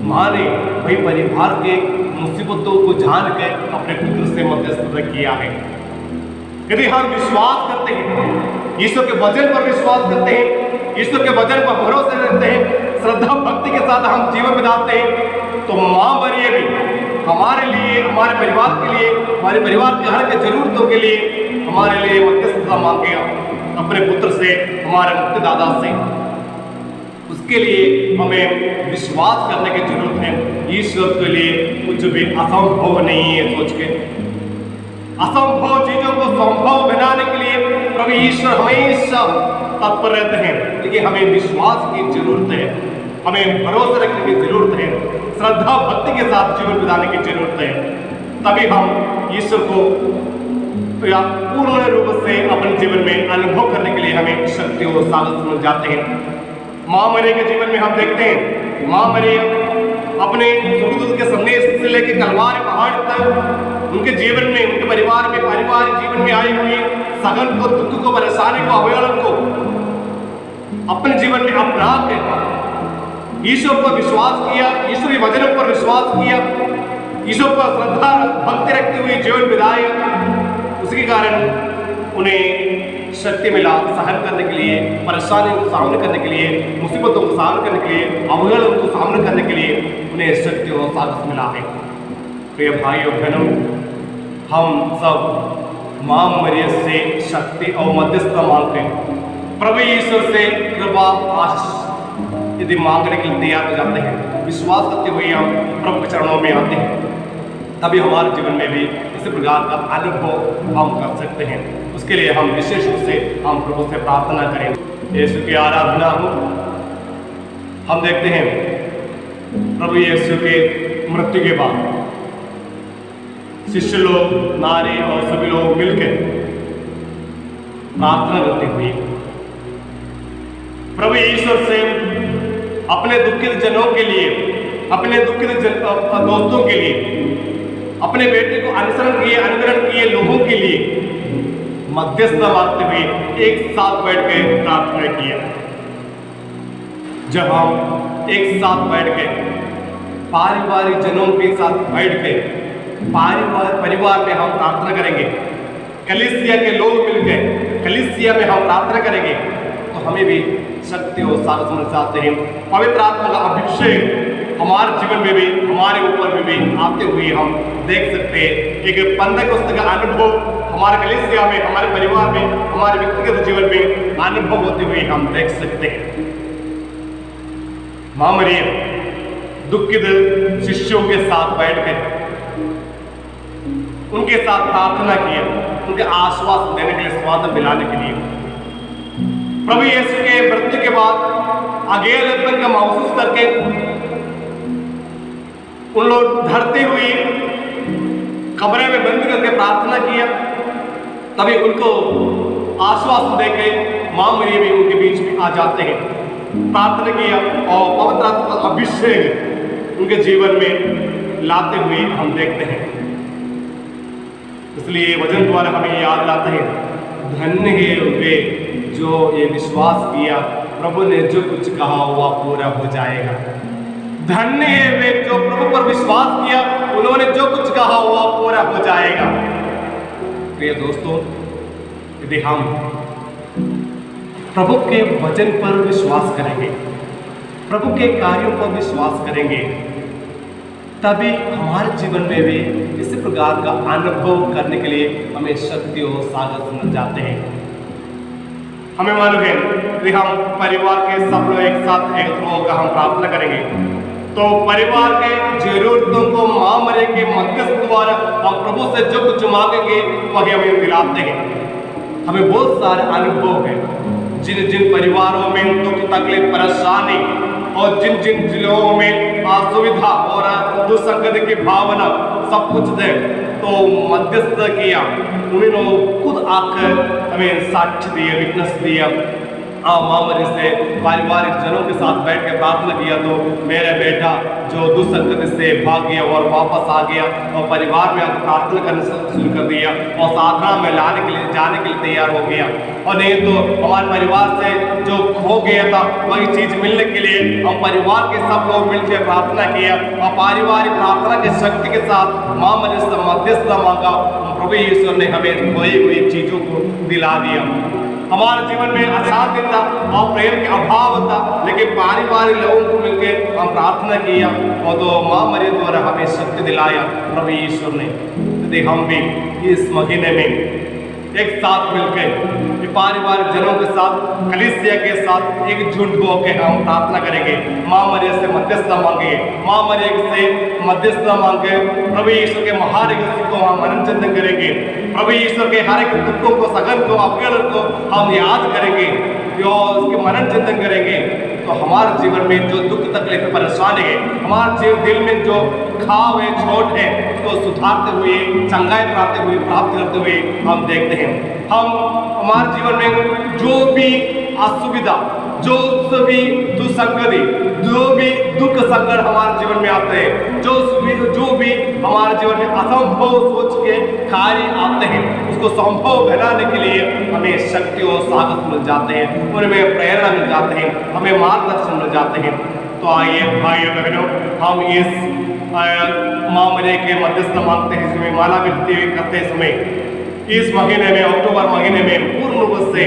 माँ ने वही परिवार के मुसीबतों को जान कर अपने पुत्र से मध्यस्थता किया है। यदि हम विश्वास करते हैं, ईश्वर के वचन पर विश्वास करते हैं, ईश्वर के वचन पर भरोसे रखते हैं, श्रद्धा भक्ति के साथ हम जीवन बिताते हैं, तो माँ मरियम भी हमारे लिए, हमारे परिवार के लिए, हमारे परिवार के हर के जरूरतों के लिए हमारे लिए मध्यस्थता मांगेगा अपने पुत्र से, हमारे मुक्तिदाता से। उसके लिए हमें विश्वास करने की जरूरत है। ईश्वर के लिए कुछ भी असंभव नहीं है। सोच के असंभव चीजों को संभव बनाने के लिए प्रभु ईश्वर हमेशा तत्पर रहते हैं, लेकिन हमें विश्वास की जरूरत है, हमें भरोसा रखने की जरूरत है, श्रद्धा भक्ति के साथ जीवन बिताने की जरूरत है। तभी हम ईश्वर को पूर्ण रूप से अपने जीवन में अनुभव करने के लिए हमें शक्ति और साहस मिल जाते हैं। माँ मरियम के जीवन में हम देखते हैं, माँ मरियम अपने स्वर्गदूत के संदेश से लेकर कलवारी पहाड़ तक उनके जीवन में, उनके परिवार में, पारिवारिक जीवन में आई हुई सघन को, दुख को, परेशानी को, अवहेलना को अपने जीवन में अपना के ईश्वर पर विश्वास किया, ईश्वरीय वचनों पर विश्वास किया, ईश्वर पर श्रद्धा भक्ति रखते हुए जीवन बिताया। उसके कारण उन्हें शक्ति मिला सहन करने के लिए, परेशानियों को सामने करने के लिए, मुसीबतों को सामने करने के लिए, अवहेलना को सामने करने के लिए उन्हें शक्ति और साहस मिला है। प्रिय भाइयों बहनों, हम सब माँ मरियम से शक्ति और मध्यस्थता मांगते हैं। प्रभु ईश्वर से कृपा आशीष यदि मांगने के लिए तैयार हो जाते हैं, विश्वास करते हुए हम प्रभु के चरणों में आते हैं, तभी हमारे जीवन में भी इसी प्रकार का अनुभव हम कर सकते हैं। उसके लिए हम विशेष रूप से हम प्रभु से प्रार्थना करें। यीशु की आराधना हो। हम देखते हैं प्रभु यीशु के मृत्यु के बाद शिष्य लोग, नारी और सभी लोग मिलकर प्रार्थना करते हुए प्रभु ईश्वर से अपने दुखित जनों के लिए, अपने दुखित दोस्तों के लिए अपने बेटे को अनुकरण किए लोगों के लिए मध्यस्थता मांगते हुए एक साथ बैठ के प्रार्थना किया। जब हम एक साथ बैठ के पारिवारिक जनों के साथ बैठ के परिवार में हम प्रार्थना करेंगे, कलीसिया के लोग मिलकर कलीसिया में हम प्रार्थना करेंगे, तो हमें भी शक्ति और साहस मिल जाते हैं। पवित्र आत्मा का अभिषेक हमारे जीवन में भी, हमारे ऊपर में भी आते हुए हम देख सकते हैं। एक पेंटेकोस्त का अनुभव हमारे कलीसिया में, हमारे परिवार में, हमारे व्यक्तिगत जीवन में अनुभव होते हुए हम देख सकते हैं। मां मरियम दुखित शिष्यों के साथ बैठकर उनके साथ प्रार्थना किया, उनके आश्वासन देने के लिए, स्वास्थ्य दिलाने के लिए। प्रभु यीशु के मृत्यु के बाद अकेलेपन का महसूस करके उन लोग धरती हुई कमरे में बंद करके प्रार्थना किया। तभी उनको आश्वासन देके मां मरियम भी उनके बीच में आ जाते हैं, प्रार्थना किया और पवित्र आत्मा का अभिषेक उनके जीवन में लाते हुए हम देखते हैं। इसलिए वचन द्वारा हमें याद लाते हैं, धन्य है वे जो ये विश्वास किया, प्रभु ने जो कुछ कहा वह पूरा हो जाएगा। धन्य है वे जो प्रभु पर विश्वास किया, उन्होंने जो कुछ कहा वह पूरा हो जाएगा। प्रिय दोस्तों, यदि हम प्रभु के वचन पर विश्वास करेंगे, प्रभु के कार्यों पर विश्वास करेंगे, तभी हमारे जीवन में भी इसी प्रकार का अनुभव करने के लिए हमें शक्ति और साहस मिल जाते हैं। हमें मालूम है कि हम परिवार के सब लोग एक साथ एकत्र होकर हम प्रार्थना करेंगे, तो परिवार के जरूरतों को मां मरियम के मध्यस्थ द्वारा और प्रभु से जो कुछ मांगेंगे वही हमें दिलाते हैं। हमें बहुत सारे अनुभव हैं, जिन जिन परिवारों में दुख तकलीफ परेशानी और जिन जिन जिलों में असुविधा और दुसंगति की भावना सब कुछ दे, तो मध्यस्थ किया, उन्होंने खुद आकर हमें साक्ष्य दिया, विटनेस दिया। मां मरियम से पारिवारिक जनों के साथ बैठ के प्रार्थना किया, तो मेरा बेटा जो दुसंगति से भाग गया और वापस आ गया और परिवार में आकर प्रार्थना करना शुरू कर दिया और साधना में जाने के लिए तैयार हो गया। और नहीं तो हमारे परिवार से जो खो गया था वही चीज मिलने के लिए हम परिवार के सब लोग मिलकर प्रार्थना किया और पारिवारिक प्रार्थना की शक्ति के साथ मां मरियम से मध्यस्थता मांगा। प्रभु यीशु ने हमें खोई हुई चीजों को दिला दिया। हमारे जीवन में अशांति था और प्रेम के अभाव था, लेकिन पारिवारिक लोगों को मिलकर हम प्रार्थना किया और तो मां मरियम द्वारा हमें शक्ति दिलाया प्रभु ईश्वर ने। यदि हम भी इस महीने में एक साथ मिलकर पारिवारिक जनों के साथ, कलीसिया के साथ एकजुट होकर हम प्रार्थना करेंगे, मां मरियम से मध्यस्थता मांगेंगे, मां मरियम से मध्यस्थता मांगे प्रभु ईश्वर के महारिक को हम मनन चिंतन करेंगे, प्रभु ईश्वर के हर एक दुखों को, सघन को, अपगढ़ को हम याद करेंगे और उसके मनन चिंतन करेंगे, तो हमारे जीवन में जो दुख तकलीफ परेशानी है, हमारे दिल में जो घाव है, चोट है, उसको सुधारते हुए, चंगाई प्राप्त करते हुए हम देखते हैं। हम हमारे जीवन में जो भी असुविधा, जो भी दुसंगति, जो भी दुख संकट हमारे जीवन में आते हैं, जो भी हमारे जीवन में असंभव सोच के कार्य आते हैं, उसको संभव बनाने के लिए हमें शक्ति और साहस मिल जाते हैं, उनमें प्रेरणा मिल जाते हैं, हमें मार्गदर्शन मिल जाते हैं। तो आइए भाइयों बहनों, हम इस मां मरियम के मध्यस्थता मांगते हैं, इसमें माला विनती करते समय इस महीने में, अक्टूबर महीने में पूर्ण रूप से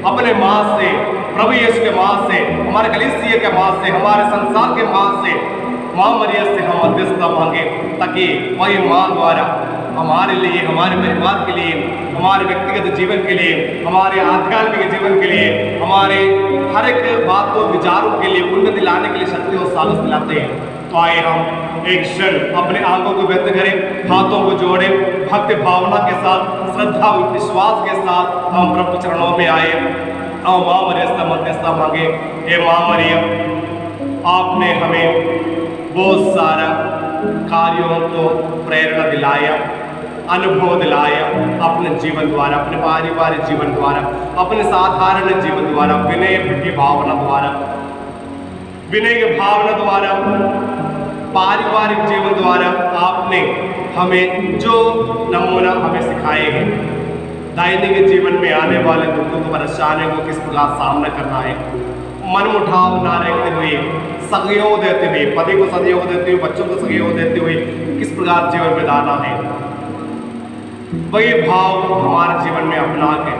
अपने मां से, प्रभु यीशु के मां से, हमारे कलीसिया के मां से, हमारे संसार के मां से, मां मरियम से हम मध्यस्थता मांगे, ताकि वही मां द्वारा हमारे लिए, हमारे परिवार के लिए, हमारे व्यक्तिगत जीवन के लिए, हमारे आध्यात्मिक जीवन के लिए, हमारे हर एक बात को, विचारों के लिए उन्नति लाने के लिए शक्ति और साहस दिलाते हैं। तो आइए हम एक क्षण अपने आंखों को व्यक्त करें, हाथों को जोड़ें, भक्ति भावना के साथ, श्रद्धा विश्वास के साथ हम प्रभु चरणों में आए और मां मरियम से मध्यस्थता मांगे। हे मां मरियम, आपने हमें बहुत सारा कार्यों को प्रेरणा दिलाया, अनुभव दिलाया अपने जीवन द्वारा, अपने पारिवारिक जीवन द्वारा, अपने साधारण जीवन द्वारा, विनय की भावना द्वारा, विनय की भावना द्वारा, पारिवारिक जीवन द्वारा आपने हमें जो नमूना हमें सिखाए हैं दैनिक जीवन में आने वाले दुखों को परेशानियों को किस प्रकार सामना करना है, मन मुठाव ना रखते हुए सहयोग देते हुए, पति को सहयोग देते हुए, बच्चों को सहयोग देते हुए किस प्रकार जीवन बिताना है, वही भाव हमारे जीवन में अपना के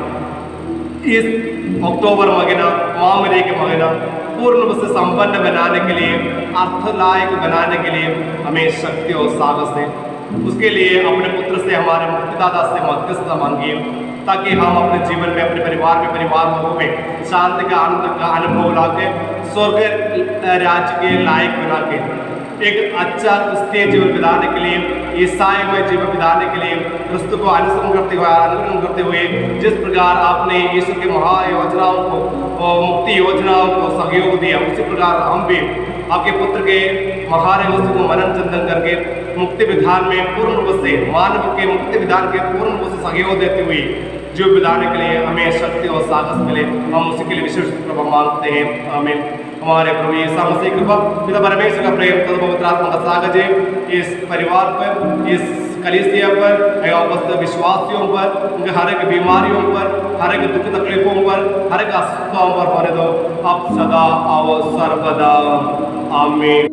इस अक्टूबर महीना महामारी के महीना पूर्ण रूप से संपन्न बनाने के लिए, अर्थलायक बनाने के लिए हमें शक्ति और साहस है। उसके लिए अपने पुत्र से, हमारे मुक्तिदाता से मध्यस्थता मांगिए, ताकि हम अपने जीवन में, अपने परिवार में, परिवार लोगों में शांति का आनंद का अनुभव ला के स्वर्ग राज्य के लायक बना के एक अच्छा क्रिस्तीय जीवन बिताने के लिए, ईसाईमय जीवन बिताने के लिए क्रिस्त को अनुसरण करते हुए जिस प्रकार आपने यीशु के महायोजनाओं को और मुक्ति योजनाओं को सहयोग दिया, उसी प्रकार हम भी आपके पुत्र के महायोजन को मनन चिंतन करके मुक्ति विधान में पूर्ण रूप से, मानव के मुक्ति विधान के पूर्ण रूप से सहयोग देते हुए जीवन बिताने के लिए हमें शक्ति और साहस मिले। हम उसी के लिए विशेष कृपा मांगते हैं। आमीन। हमारे प्रभु यीशु मसीह कृपा, पिता परमेश्वर का प्रेम, तथा पवित्र आत्मा का सागज इस परिवार पर, इस कलीसिया पर, उपस्थित विश्वासियों पर, उनके हर एक बीमारियों पर, हर एक दुख तकलीफों पर, हर एक अस्वस्थताओं पर होने दो, अब सदा और सर्वदा। आमीन।